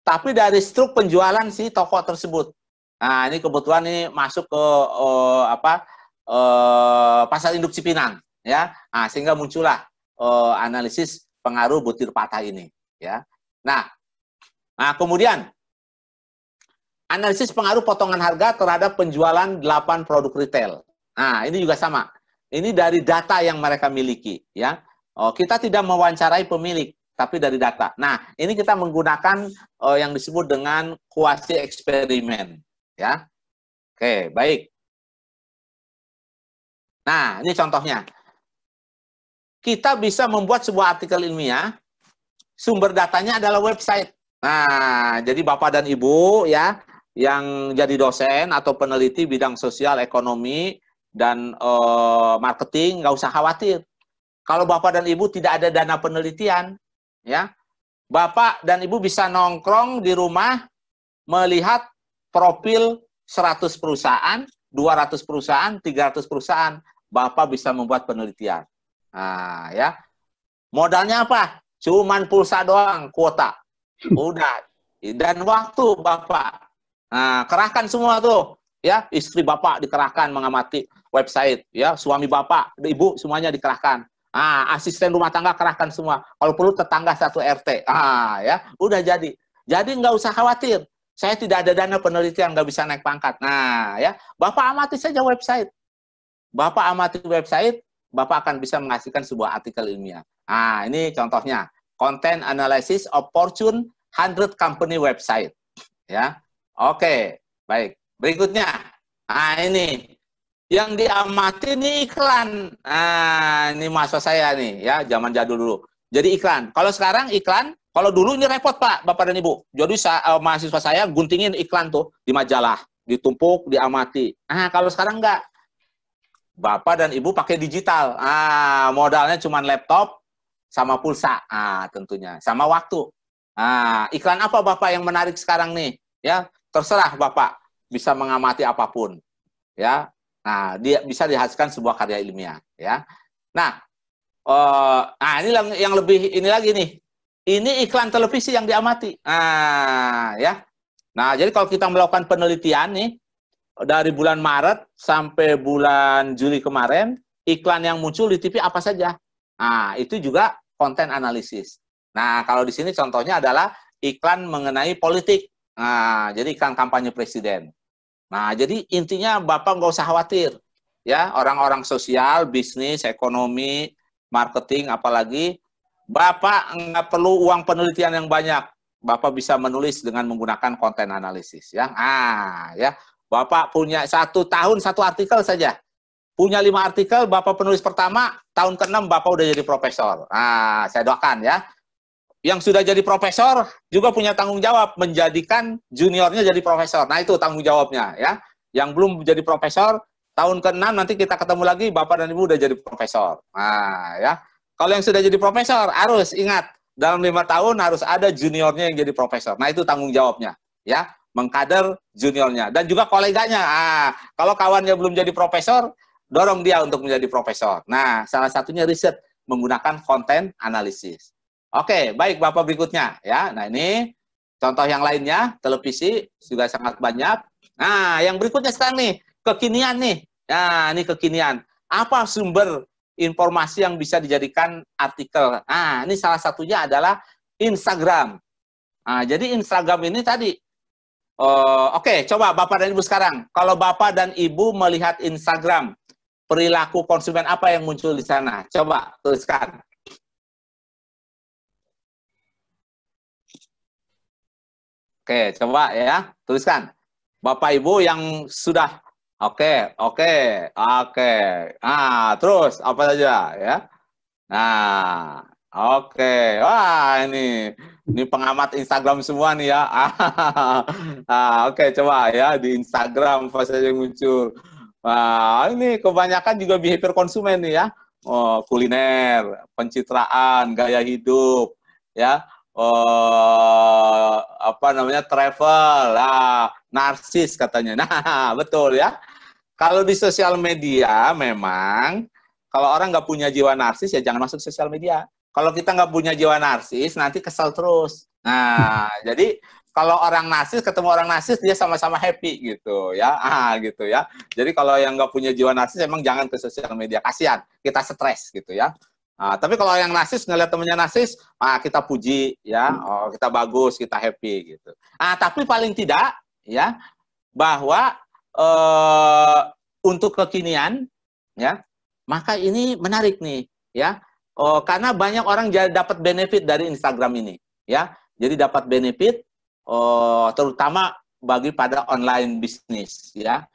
tapi dari struk penjualan si toko tersebut. Nah, ini kebetulan ini masuk ke pasar induk Cipinang, ya. Nah, sehingga muncullah analisis pengaruh butir patah ini, ya. Nah, kemudian analisis pengaruh potongan harga terhadap penjualan 8 produk retail. Nah, ini juga sama. Ini dari data yang mereka miliki, ya. Kita tidak mewawancarai pemilik, tapi dari data. Nah, ini kita menggunakan yang disebut dengan kuasi eksperimen, ya. Oke, baik. Nah, ini contohnya. Kita bisa membuat sebuah artikel ilmiah, sumber datanya adalah website. Nah, jadi Bapak dan Ibu ya, yang jadi dosen atau peneliti bidang sosial, ekonomi, dan marketing, nggak usah khawatir. Kalau Bapak dan Ibu tidak ada dana penelitian, ya, Bapak dan Ibu bisa nongkrong di rumah melihat profil 100 perusahaan, 200 perusahaan, 300 perusahaan. Bapak bisa membuat penelitian. Nah, ya. Modalnya apa? Cuman pulsa doang, kuota. Udah. Dan waktu Bapak. Nah, kerahkan semua tuh. Ya, istri Bapak dikerahkan mengamati website, ya, suami Bapak, Ibu semuanya dikerahkan. Asisten rumah tangga kerahkan semua. Kalau perlu tetangga satu RT. Ya, udah jadi. Jadi nggak usah khawatir. Saya tidak ada dana penelitian, nggak bisa naik pangkat. Nah, ya, Bapak amati saja website. Bapak amati website, Bapak akan bisa menghasilkan sebuah artikel ilmiah. Nah, ini contohnya. Content Analysis of Fortune 100 Company Website. Ya, oke, baik. Berikutnya, ini. Yang diamati ini iklan. Nah, ini mahasiswa saya nih, ya, zaman jadul dulu. Jadi iklan. Kalau sekarang iklan, kalau dulu ini repot Pak, Bapak dan Ibu. Jadi mahasiswa saya guntingin iklan tuh di majalah, ditumpuk, diamati. Nah, kalau sekarang enggak. Bapak dan Ibu pakai digital. Modalnya cuma laptop sama pulsa. Tentunya sama waktu. Iklan apa Bapak yang menarik sekarang nih? Ya, terserah Bapak bisa mengamati apapun. Ya. Nah, dia bisa dihasilkan sebuah karya ilmiah, ya. Nah, ini yang lebih ini lagi nih. Ini iklan televisi yang diamati. Ya. Nah, jadi kalau kita melakukan penelitian nih, dari bulan Maret sampai bulan Juli kemarin, iklan yang muncul di TV apa saja? Itu juga konten analisis. Nah, kalau di sini contohnya adalah iklan mengenai politik. Jadi iklan kampanye presiden. Nah, jadi intinya Bapak nggak usah khawatir. Ya, orang-orang sosial, bisnis, ekonomi, marketing, apalagi, Bapak nggak perlu uang penelitian yang banyak. Bapak bisa menulis dengan menggunakan konten analisis. Ya, ya. Bapak punya 1 tahun 1 artikel saja. Punya 5 artikel, Bapak penulis pertama, tahun ke-6 Bapak udah jadi profesor. Saya doakan ya. Yang sudah jadi profesor juga punya tanggung jawab menjadikan juniornya jadi profesor. Nah, itu tanggung jawabnya ya. Yang belum jadi profesor, tahun ke-6 nanti kita ketemu lagi, Bapak dan Ibu udah jadi profesor. Ya. Kalau yang sudah jadi profesor, harus ingat, dalam 5 tahun harus ada juniornya yang jadi profesor. Nah, itu tanggung jawabnya ya. Mengkader juniornya dan juga koleganya. Kalau kawannya belum jadi profesor, dorong dia untuk menjadi profesor. Nah, salah satunya riset menggunakan konten analisis. Oke, baik Bapak berikutnya ya. Nah, ini contoh yang lainnya, televisi juga sangat banyak. Nah, yang berikutnya sekarang nih, kekinian nih. Nah, ini kekinian. Apa sumber informasi yang bisa dijadikan artikel? Ini salah satunya adalah Instagram. Jadi Instagram ini tadi Oke, coba Bapak dan Ibu sekarang. Kalau Bapak dan Ibu melihat Instagram, perilaku konsumen apa yang muncul di sana? Coba tuliskan. Oke, coba ya, tuliskan. Bapak Ibu yang sudah, oke. Terus apa saja ya? Nah, oke. Wah, ini pengamat Instagram semua nih ya. Oke, coba ya di Instagram apa saja yang muncul. Ini kebanyakan juga behavior konsumen nih ya. Kuliner, pencitraan, gaya hidup, ya. Travel, narsis katanya. Nah, betul ya. Kalau di sosial media memang kalau orang nggak punya jiwa narsis, ya jangan masuk sosial media. Kalau kita nggak punya jiwa narsis, nanti kesel terus. Nah, jadi kalau orang narsis ketemu orang narsis, dia sama-sama happy gitu ya. Gitu ya. Jadi kalau yang nggak punya jiwa narsis, emang jangan ke sosial media. Kasihan, kita stres gitu ya. Tapi kalau yang narsis, ngeliat temennya narsis, kita puji ya. Kita bagus, kita happy gitu. Tapi paling tidak ya, bahwa untuk kekinian ya, maka ini menarik nih ya, karena banyak orang dapat benefit dari Instagram ini ya. Jadi dapat benefit terutama bagi pada online bisnis ya,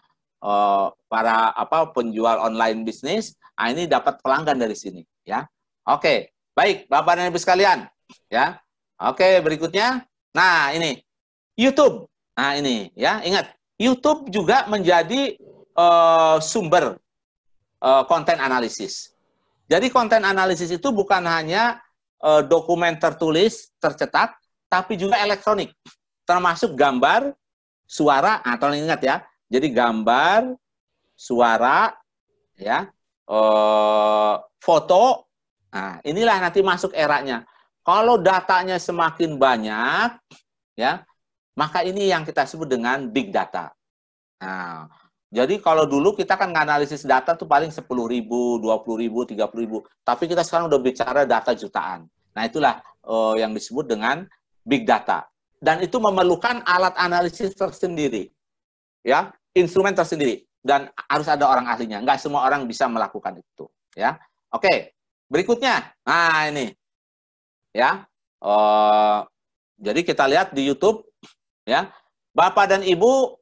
para penjual online bisnis, ini dapat pelanggan dari sini ya. Oke, baik Bapak dan Ibu sekalian ya. Oke, berikutnya, nah ini YouTube. Nah ini ya, ingat YouTube juga menjadi sumber konten analisis. Jadi konten analisis itu bukan hanya dokumen tertulis, tercetak, tapi juga elektronik. Termasuk gambar, suara, tolong ingat ya. Jadi gambar, suara, ya, foto. Nah, inilah nanti masuk eranya. Kalau datanya semakin banyak, ya, maka ini yang kita sebut dengan big data. Nah, jadi kalau dulu kita kan nganalisis data tuh paling 10.000, 20.000, 30.000. Tapi kita sekarang udah bicara data jutaan. Nah, itulah yang disebut dengan big data. Dan itu memerlukan alat analisis tersendiri. Ya, instrumen tersendiri. Dan harus ada orang ahlinya. Nggak semua orang bisa melakukan itu. Ya, oke. Berikutnya. Nah, ini. Ya. Jadi kita lihat di YouTube. Ya. Bapak dan Ibu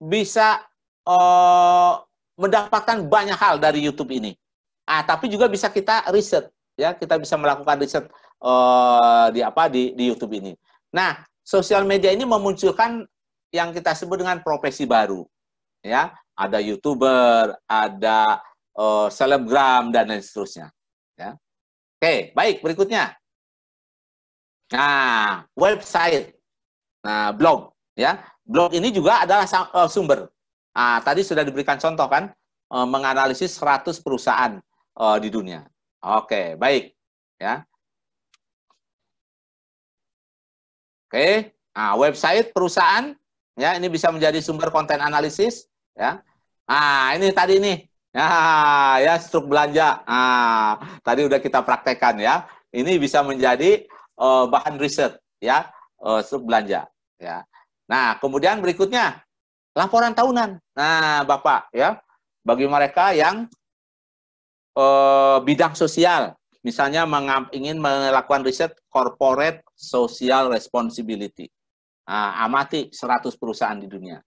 bisa mendapatkan banyak hal dari YouTube ini. Tapi juga bisa kita riset, ya, kita bisa melakukan riset di YouTube ini. Nah, sosial media ini memunculkan yang kita sebut dengan profesi baru, ya, ada YouTuber, ada selebgram dan lain seterusnya. Ya. Oke, baik, berikutnya. Nah, website, nah, blog, ya, blog ini juga adalah sumber. Nah, tadi sudah diberikan contoh kan, menganalisis 100 perusahaan di dunia. Oke, baik, ya. Oke, nah, website perusahaan, ya, ini bisa menjadi sumber konten analisis, ya. Nah, ini tadi nih, ya, struk belanja. Nah, tadi udah kita praktekkan ya. Ini bisa menjadi bahan riset, ya, struk belanja, ya. Nah, kemudian berikutnya laporan tahunan. Nah, Bapak, ya, bagi mereka yang bidang sosial, misalnya ingin melakukan riset corporate social responsibility. Amati 100 perusahaan di dunia.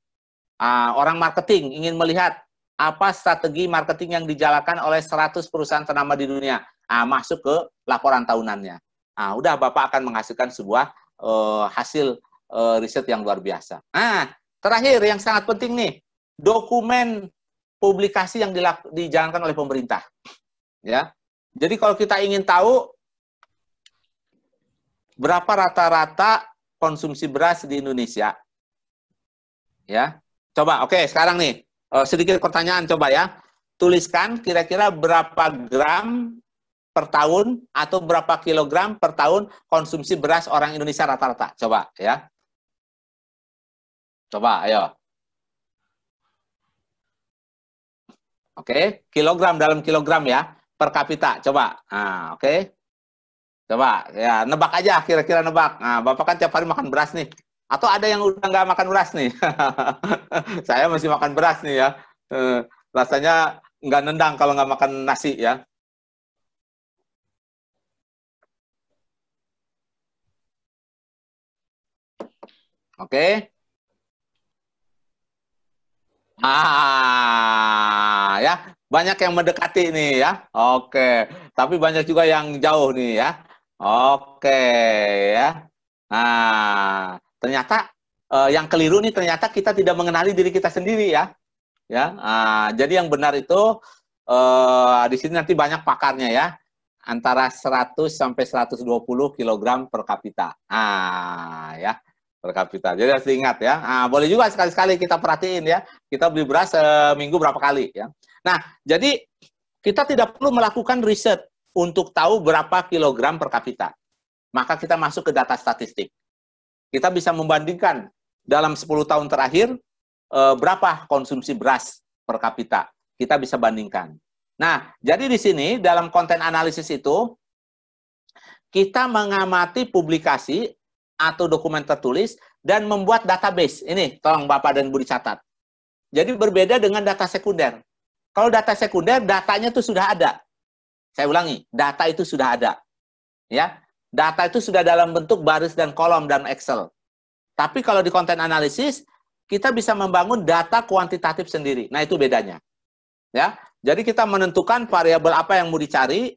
Orang marketing ingin melihat apa strategi marketing yang dijalankan oleh 100 perusahaan ternama di dunia. Masuk ke laporan tahunannya. Udah Bapak akan menghasilkan sebuah hasil riset yang luar biasa. Terakhir yang sangat penting nih, dokumen publikasi yang dijalankan oleh pemerintah. Ya. Jadi kalau kita ingin tahu berapa rata-rata konsumsi beras di Indonesia, ya. Coba, oke, sekarang nih sedikit pertanyaan, coba ya. Tuliskan kira-kira berapa gram per tahun atau berapa kilogram per tahun konsumsi beras orang Indonesia rata-rata. Coba ya. Coba, ayo. Oke, kilogram dalam kilogram ya, per kapita. Coba. Oke. Coba, ya, nebak aja, kira-kira nebak. Bapak kan tiap hari makan beras nih. Atau ada yang udah nggak makan beras nih? Saya masih makan beras nih ya. Rasanya nggak nendang kalau nggak makan nasi ya. Oke. Ya, banyak yang mendekati nih ya. Oke, tapi banyak juga yang jauh nih ya. Oke, ya. Nah, ternyata yang keliru nih ternyata kita tidak mengenali diri kita sendiri ya. Ya, jadi yang benar itu di sini nanti banyak pakarnya ya. Antara 100 sampai 120 kg per kapita. Ya. Per kapita. Jadi harus diingat ya. Boleh juga sekali-sekali kita perhatiin ya. Kita beli beras seminggu berapa kali ya. Nah, jadi kita tidak perlu melakukan riset untuk tahu berapa kilogram per kapita. Maka kita masuk ke data statistik. Kita bisa membandingkan dalam 10 tahun terakhir berapa konsumsi beras per kapita. Kita bisa bandingkan. Nah, jadi di sini dalam konten analisis itu kita mengamati publikasi atau dokumen tertulis dan membuat database. Ini tolong Bapak dan Bu dicatat. Jadi berbeda dengan data sekunder. Kalau data sekunder datanya itu sudah ada. Saya ulangi, data itu sudah ada. Ya. Data itu sudah dalam bentuk baris dan kolom dan Excel. Tapi kalau di konten analisis kita bisa membangun data kuantitatif sendiri. Nah, itu bedanya. Ya. Jadi kita menentukan variabel apa yang mau dicari,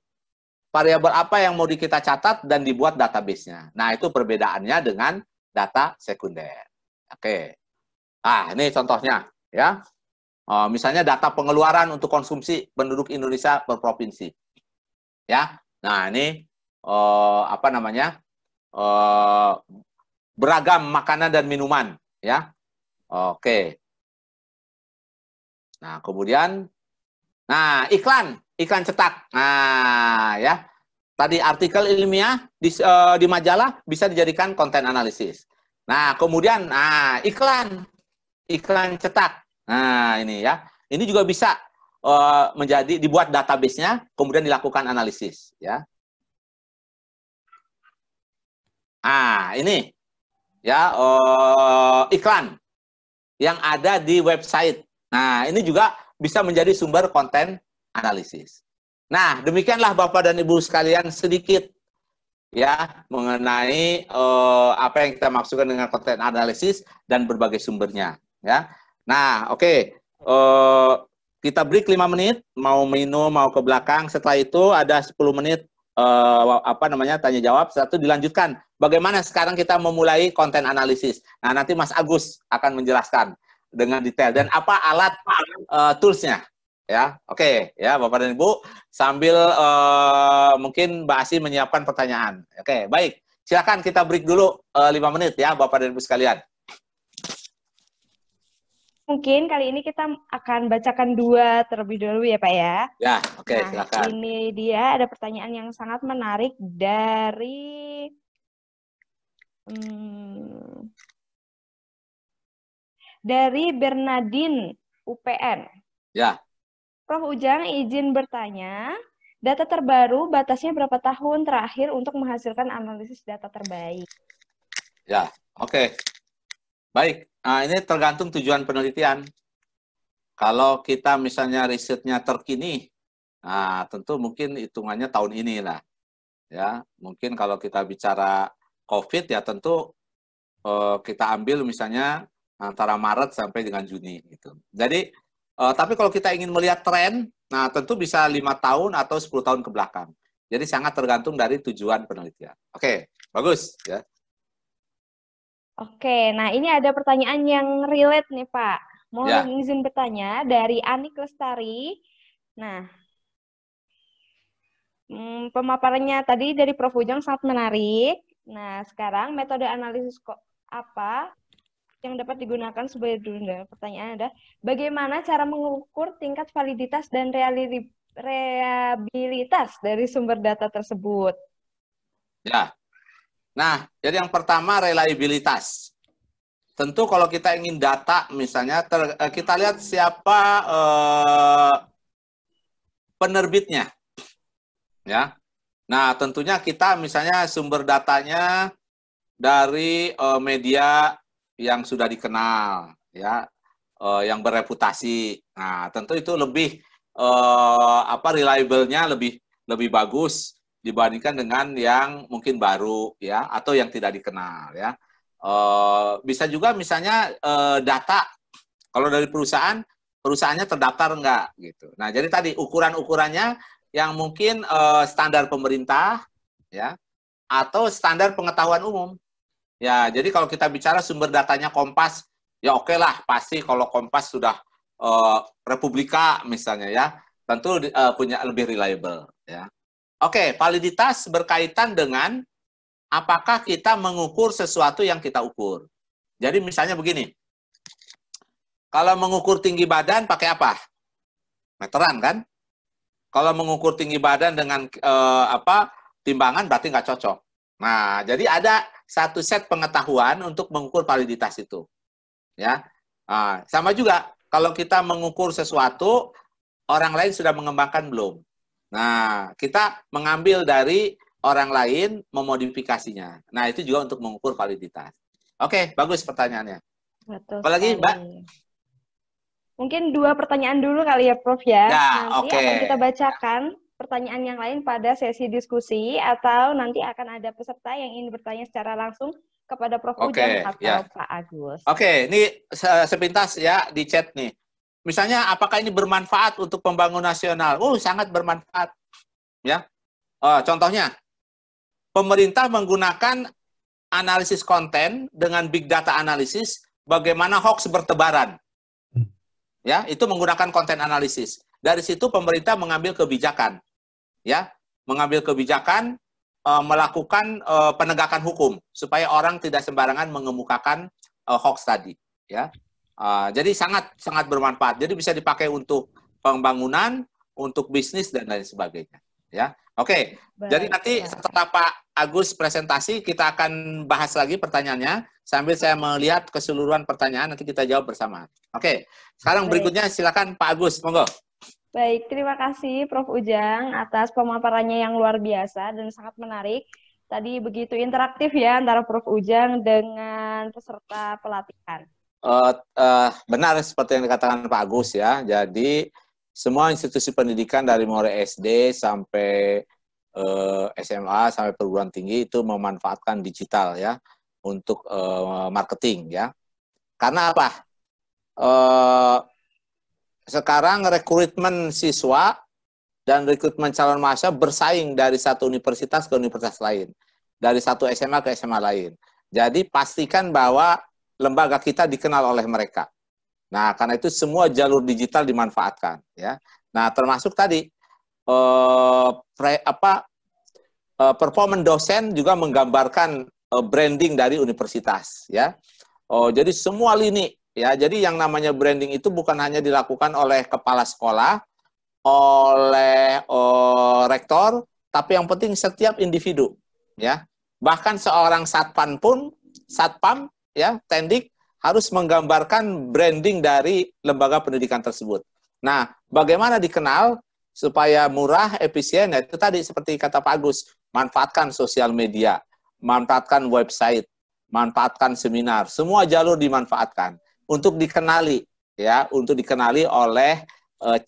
variabel apa yang mau kita catat dan dibuat database-nya. Nah, itu perbedaannya dengan data sekunder. Oke. Ini contohnya ya. Misalnya data pengeluaran untuk konsumsi penduduk Indonesia per provinsi. Ya. Nah, ini apa namanya? Beragam makanan dan minuman ya. Oke. Nah, kemudian iklan cetak. Ya. Tadi artikel ilmiah di majalah bisa dijadikan konten analisis. Nah, kemudian iklan cetak. Nah, ini ya. Ini juga bisa dibuat database-nya, kemudian dilakukan analisis ya. Ini ya iklan yang ada di website. Nah, ini juga bisa menjadi sumber konten analisis. Nah, demikianlah Bapak dan Ibu sekalian sedikit ya mengenai apa yang kita maksudkan dengan konten analisis dan berbagai sumbernya ya. Nah, oke. Kita break 5 menit, mau minum, mau ke belakang. Setelah itu ada 10 menit tanya jawab. Setelah itu dilanjutkan bagaimana sekarang kita memulai konten analisis. Nah, nanti Mas Agus akan menjelaskan dengan detail dan apa alat toolsnya. Ya, oke, ya Bapak dan Ibu, sambil mungkin Mbak Asi menyiapkan pertanyaan. Oke, baik. Silakan kita break dulu 5 menit ya Bapak dan Ibu sekalian. Mungkin kali ini kita akan bacakan 2 terlebih dahulu ya Pak ya. Ya, oke, Nah, silakan. ini dia ada pertanyaan yang sangat menarik dari Bernardine UPN. Ya. Prof. Ujang izin bertanya, data terbaru batasnya berapa tahun terakhir untuk menghasilkan analisis data terbaik? Ya, oke. Baik, nah, ini tergantung tujuan penelitian. Kalau kita misalnya risetnya terkini, nah tentu mungkin hitungannya tahun ini lah. Ya, mungkin kalau kita bicara COVID ya tentu kita ambil misalnya antara Maret sampai dengan Juni gitu. Jadi tapi kalau kita ingin melihat tren, nah tentu bisa 5 tahun atau 10 tahun ke belakang. Jadi sangat tergantung dari tujuan penelitian. Oke, bagus ya. Oke, nah ini ada pertanyaan yang relate nih Pak. Mohon izin bertanya dari Anik Lestari. Nah, pemaparannya tadi dari Prof. Ujang sangat menarik. Nah, sekarang metode analisis apa yang dapat digunakan sebagai pertanyaan adalah bagaimana cara mengukur tingkat validitas dan reliabilitas dari sumber data tersebut? Ya. Nah, jadi yang pertama reliabilitas. Tentu kalau kita ingin data misalnya kita lihat siapa penerbitnya. Ya. Nah, tentunya kita misalnya sumber datanya dari media yang sudah dikenal, ya, yang bereputasi. Nah, tentu itu lebih reliable-nya lebih bagus dibandingkan dengan yang mungkin baru, ya, atau yang tidak dikenal, ya. Bisa juga misalnya data, kalau dari perusahaannya terdaftar enggak, gitu. Nah, jadi tadi ukuran-ukurannya yang mungkin standar pemerintah, ya, atau standar pengetahuan umum. Ya, jadi kalau kita bicara sumber datanya Kompas, ya oke lah, pasti kalau Kompas sudah Republika misalnya ya, tentu punya lebih reliable ya. Oke, validitas berkaitan dengan apakah kita mengukur sesuatu yang kita ukur. Jadi misalnya begini, kalau mengukur tinggi badan pakai apa? Meteran kan? Kalau mengukur tinggi badan dengan timbangan berarti nggak cocok. Nah, jadi ada satu set pengetahuan untuk mengukur validitas itu. Ya, sama juga kalau kita mengukur sesuatu, orang lain sudah mengembangkan belum. Nah, kita mengambil dari orang lain, memodifikasinya. Nah, itu juga untuk mengukur validitas. Oke, bagus pertanyaannya. Betul apalagi sekali. Mbak? Mungkin 2 pertanyaan dulu kali ya, Prof ya. Ya, nanti akan kita bacakan pertanyaan yang lain pada sesi diskusi, atau nanti akan ada peserta yang ingin bertanya secara langsung kepada Prof Ujang atau Pak Agus. Oke, ini sepintas ya di chat nih. Misalnya, apakah ini bermanfaat untuk pembangunan nasional? Sangat bermanfaat. Ya, contohnya, pemerintah menggunakan analisis konten dengan big data analisis, bagaimana hoax bertebaran. Ya, itu menggunakan konten analisis. Dari situ pemerintah mengambil kebijakan, ya, mengambil kebijakan, melakukan penegakan hukum supaya orang tidak sembarangan mengemukakan hoax tadi, ya. Jadi sangat bermanfaat. Jadi bisa dipakai untuk pembangunan, untuk bisnis dan lain sebagainya, ya. Oke. Jadi nanti setelah Pak Agus presentasi kita akan bahas lagi pertanyaannya sambil saya melihat keseluruhan pertanyaan, nanti kita jawab bersama. Oke. Sekarang berikutnya silakan Pak Agus, monggo. Baik, terima kasih Prof Ujang atas pemaparannya yang luar biasa dan sangat menarik. Tadi begitu interaktif ya antara Prof Ujang dengan peserta pelatihan. Benar seperti yang dikatakan Pak Agus ya. Jadi semua institusi pendidikan dari mulai SD sampai SMA sampai perguruan tinggi itu memanfaatkan digital ya untuk marketing ya. Karena apa? Sekarang rekrutmen siswa dan rekrutmen calon mahasiswa bersaing dari satu universitas ke universitas lain, dari satu SMA ke SMA lain. Jadi pastikan bahwa lembaga kita dikenal oleh mereka. Nah, karena itu semua jalur digital dimanfaatkan, ya. Nah, termasuk tadi performance dosen juga menggambarkan branding dari universitas, ya. Jadi semua lini, ya. Jadi yang namanya branding itu bukan hanya dilakukan oleh kepala sekolah, oleh rektor, tapi yang penting setiap individu, ya. Bahkan seorang satpam, ya, tendik harus menggambarkan branding dari lembaga pendidikan tersebut. Nah, bagaimana dikenal supaya murah, efisien? Ya, itu tadi seperti kata Pak Agus, manfaatkan sosial media, manfaatkan website, manfaatkan seminar, semua jalur dimanfaatkan untuk dikenali, ya, untuk dikenali oleh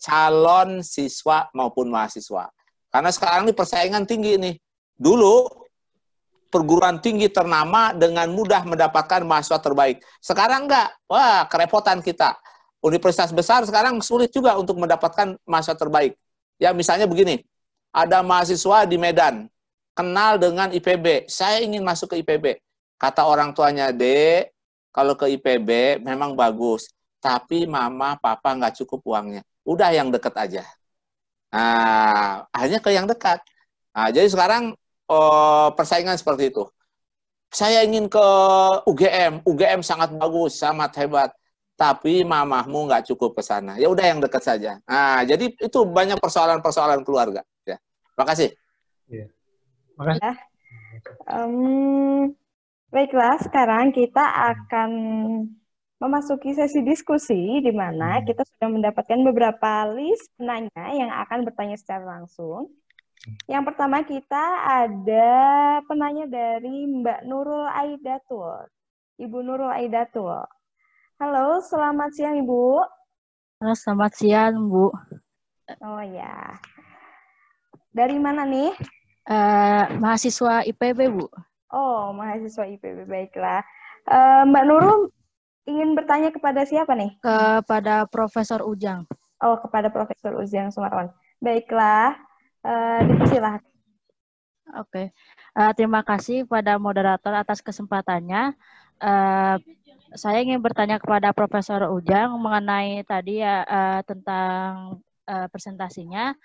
calon siswa maupun mahasiswa. Karena sekarang ini persaingan tinggi nih. Dulu perguruan tinggi ternama dengan mudah mendapatkan mahasiswa terbaik. Sekarang enggak. Wah, kerepotan kita. Universitas besar sekarang sulit juga untuk mendapatkan mahasiswa terbaik. Ya, misalnya begini. Ada mahasiswa di Medan, kenal dengan IPB. Saya ingin masuk ke IPB. Kata orang tuanya, Dek, kalau ke IPB memang bagus. Tapi mama, papa nggak cukup uangnya. Udah yang dekat aja. Nah, akhirnya ke yang dekat. Nah, jadi sekarang persaingan seperti itu. Saya ingin ke UGM sangat bagus, sangat hebat. Tapi mamahmu nggak cukup ke sana. Ya udah yang dekat saja. Nah, jadi itu banyak persoalan-persoalan keluarga. Ya, terima kasih. Iya. Makasih. Ya. Baiklah, sekarang kita akan memasuki sesi diskusi di mana kita sudah mendapatkan beberapa list penanya yang akan bertanya secara langsung. Yang pertama kita ada penanya dari Mbak Nurul Aidatul. Ibu Nurul Aidatul. Halo, selamat siang Ibu. Halo, selamat siang Bu. Oh ya. Dari mana nih? Mahasiswa IPB Bu. Oh, mahasiswa IPB, baiklah. Mbak Nurul ingin bertanya kepada siapa nih? Kepada Profesor Ujang. Oh, kepada Profesor Ujang Sumarwan. Baiklah. Dipersilahkan. Oke. Terima kasih pada moderator atas kesempatannya. Saya ingin bertanya kepada Profesor Ujang mengenai tadi ya tentang presentasinya.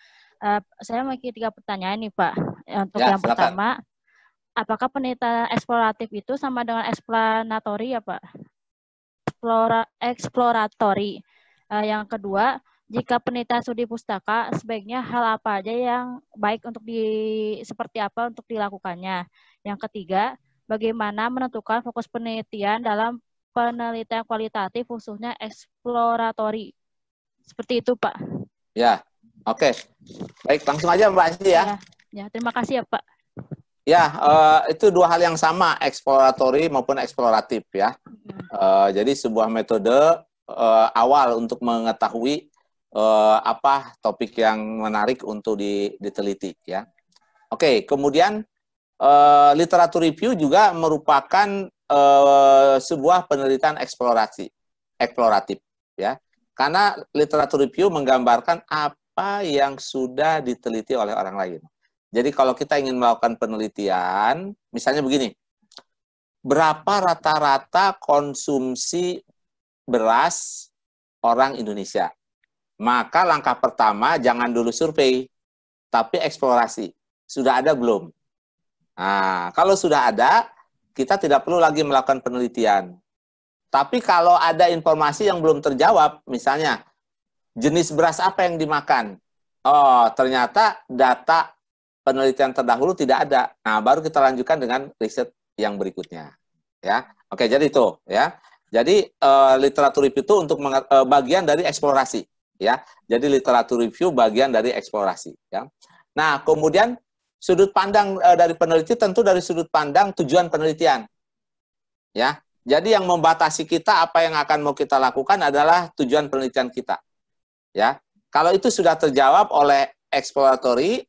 Saya memiliki 3 pertanyaan nih Pak. Untuk Ya, yang silakan. pertama, apakah penelitian eksploratif itu sama dengan eksplanatori ya Pak? Eksploratori. Yang kedua, jika penelitian studi pustaka, sebaiknya hal apa aja yang baik untuk seperti apa untuk dilakukannya. Yang ketiga, bagaimana menentukan fokus penelitian dalam penelitian kualitatif khususnya eksploratori. Seperti itu, Pak. Ya, oke. Baik, langsung aja Mbak Asri ya. Ya, terima kasih ya, Pak. Ya, itu 2 hal yang sama, eksploratori maupun eksploratif ya. Jadi sebuah metode awal untuk mengetahui apa topik yang menarik untuk diteliti ya. Oke, kemudian literatur review juga merupakan sebuah penelitian eksploratif ya. Karena literatur review menggambarkan apa yang sudah diteliti oleh orang lain. Jadi kalau kita ingin melakukan penelitian, misalnya begini, berapa rata-rata konsumsi beras orang Indonesia? Maka langkah pertama jangan dulu survei, tapi eksplorasi. Sudah ada belum? Nah, kalau sudah ada, kita tidak perlu lagi melakukan penelitian. Tapi kalau ada informasi yang belum terjawab, misalnya jenis beras apa yang dimakan? Oh, ternyata data penelitian terdahulu tidak ada. Nah, baru kita lanjutkan dengan riset yang berikutnya. Ya, oke, jadi itu ya. Jadi literatur review itu untuk bagian dari eksplorasi. Ya, jadi literatur review bagian dari eksplorasi. Ya. Nah, kemudian sudut pandang dari peneliti tentu dari sudut pandang tujuan penelitian. Ya, jadi yang membatasi kita apa yang akan mau kita lakukan adalah tujuan penelitian kita. Ya, kalau itu sudah terjawab oleh eksploratory,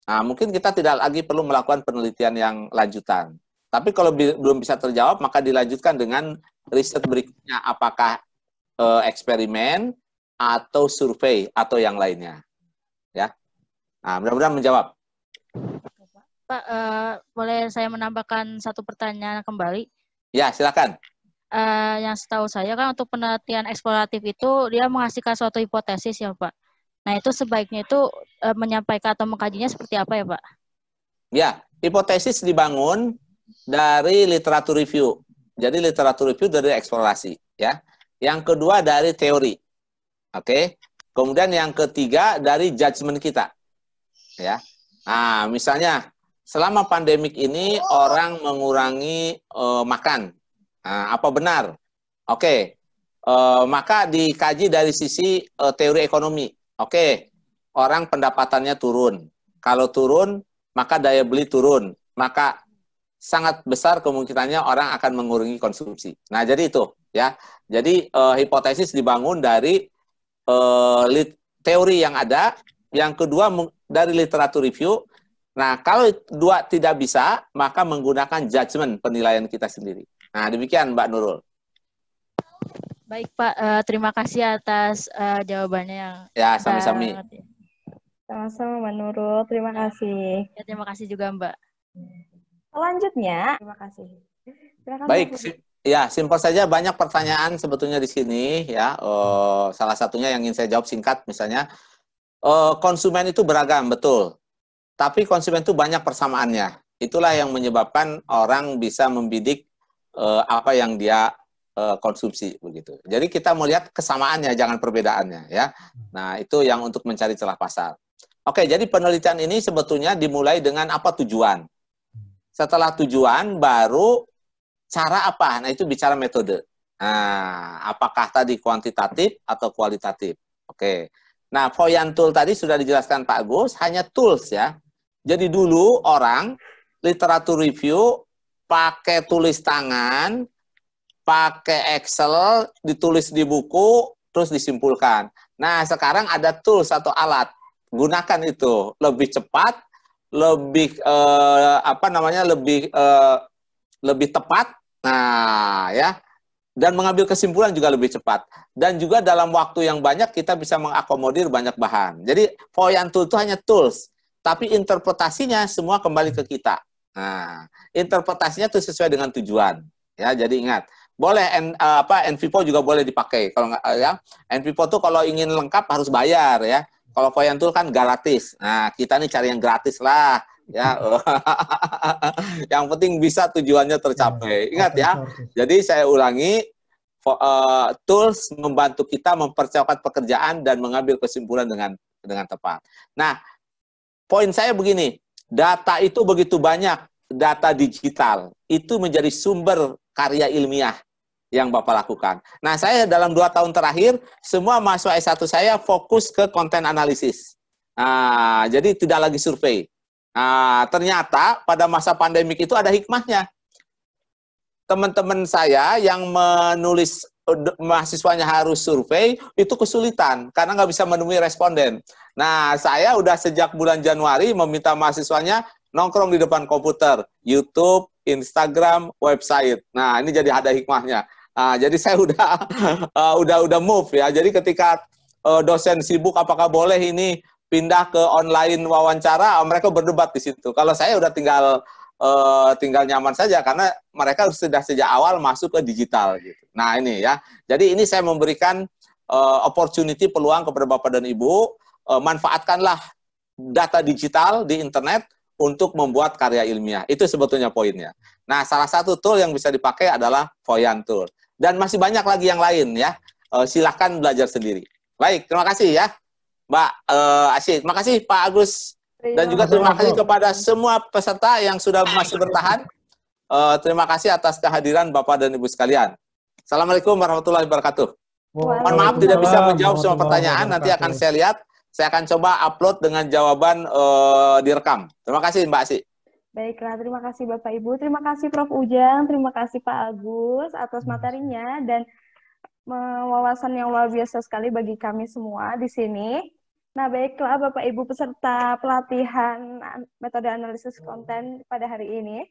nah mungkin kita tidak lagi perlu melakukan penelitian yang lanjutan. Tapi kalau belum bisa terjawab, maka dilanjutkan dengan riset berikutnya, apakah eksperimen atau survei atau yang lainnya. Ya, nah, mudah-mudahan menjawab. Pak, boleh saya menambahkan satu pertanyaan kembali? Ya, silakan. yang setahu saya kan untuk penelitian eksploratif itu dia menghasilkan suatu hipotesis ya Pak. Nah itu sebaiknya itu menyampaikan atau mengkajinya seperti apa ya Pak? Ya, hipotesis dibangun dari literatur review. Jadi literatur review dari eksplorasi, ya. Yang kedua dari teori, oke. Kemudian yang ketiga dari judgement kita, ya. Nah, misalnya selama pandemik ini orang mengurangi makan, nah, apa benar? Oke, maka dikaji dari sisi teori ekonomi. Oke, orang pendapatannya turun. Kalau turun, maka daya beli turun. Maka sangat besar kemungkinannya orang akan mengurangi konsumsi. Nah, jadi itu ya. Jadi hipotesis dibangun dari teori yang ada, yang kedua dari literatur review. Nah, kalau dua tidak bisa, maka menggunakan judgement penilaian kita sendiri. Nah, demikian Mbak Nurul. Baik Pak, terima kasih atas jawabannya yang ya sami-sami. Sama-sama Mbak Nurul, terima kasih. Ya, terima kasih juga Mbak. Selanjutnya, terima kasih. Silakan, Baik, Pak. ya simpel saja, banyak pertanyaan sebetulnya di sini ya. Salah satunya yang ingin saya jawab singkat, misalnya konsumen itu beragam, betul. Tapi konsumen itu banyak persamaannya. Itulah yang menyebabkan orang bisa membidik apa yang dia konsumsi begitu. Jadi kita melihat kesamaannya, jangan perbedaannya ya. Nah, itu yang untuk mencari celah pasar. Oke, jadi penelitian ini sebetulnya dimulai dengan apa tujuan? Setelah tujuan, baru cara apa? Nah, itu bicara metode. Nah, apakah tadi kuantitatif atau kualitatif? Oke. Nah, Voyant tool tadi sudah dijelaskan Pak Agus, hanya tools ya. Jadi dulu orang literatur review pakai tulis tangan, pakai Excel, ditulis di buku, terus disimpulkan. Nah, sekarang ada tools atau alat. Gunakan itu, lebih cepat, lebih lebih tepat. Nah, ya. Dan mengambil kesimpulan juga lebih cepat. Dan juga dalam waktu yang banyak kita bisa mengakomodir banyak bahan. Jadi Voyant tool itu hanya tools, tapi interpretasinya semua kembali ke kita. Nah, interpretasinya itu sesuai dengan tujuan. Ya, jadi ingat, boleh NVivo juga boleh dipakai. Kalau nggak ya, NVivo tuh kalau ingin lengkap harus bayar ya. Kalau Voyant tool kan gratis. Nah, kita nih cari yang gratis lah. Ya, yang penting bisa tujuannya tercapai. Ingat ya. Jadi saya ulangi, tools membantu kita mempercepat pekerjaan dan mengambil kesimpulan dengan tepat. Nah, poin saya begini, data itu begitu banyak, data digital itu menjadi sumber karya ilmiah yang Bapak lakukan. Nah, saya dalam 2 tahun terakhir, semua mahasiswa S1 saya fokus ke konten analisis. Nah, jadi tidak lagi survei. Nah, ternyata pada masa pandemik itu ada hikmahnya. Teman-teman saya yang menulis mahasiswanya harus survei, itu kesulitan, karena nggak bisa menemui responden. Nah, saya udah sejak bulan Januari meminta mahasiswanya nongkrong di depan komputer, YouTube, Instagram, website. Nah, ini jadi ada hikmahnya. Nah, jadi saya udah move ya. Jadi ketika dosen sibuk, apakah boleh ini pindah ke online wawancara, mereka berdebat di situ. Kalau saya udah tinggal nyaman saja, karena mereka sudah sejak awal masuk ke digital gitu. Nah, ini ya. Jadi ini saya memberikan opportunity, peluang kepada Bapak dan Ibu, manfaatkanlah data digital di internet untuk membuat karya ilmiah. Itu sebetulnya poinnya. Nah, salah satu tool yang bisa dipakai adalah Voyant tool. Dan masih banyak lagi yang lain ya. Silakan belajar sendiri. Baik, terima kasih ya Mbak Asyik. Terima kasih Pak Agus. Dan juga terima kasih kepada semua peserta yang sudah masih bertahan. Terima kasih atas kehadiran Bapak dan Ibu sekalian. Assalamualaikum warahmatullahi wabarakatuh. Mohon maaf tidak bisa menjawab semua pertanyaan. Nanti akan saya lihat. Saya akan coba upload dengan jawaban direkam. Terima kasih Mbak Asyik. Baiklah, terima kasih Bapak Ibu. Terima kasih Prof. Ujang. Terima kasih Pak Agus atas materinya dan wawasan yang luar biasa sekali bagi kami semua di sini. Nah, baiklah Bapak Ibu peserta pelatihan metode analisis konten pada hari ini.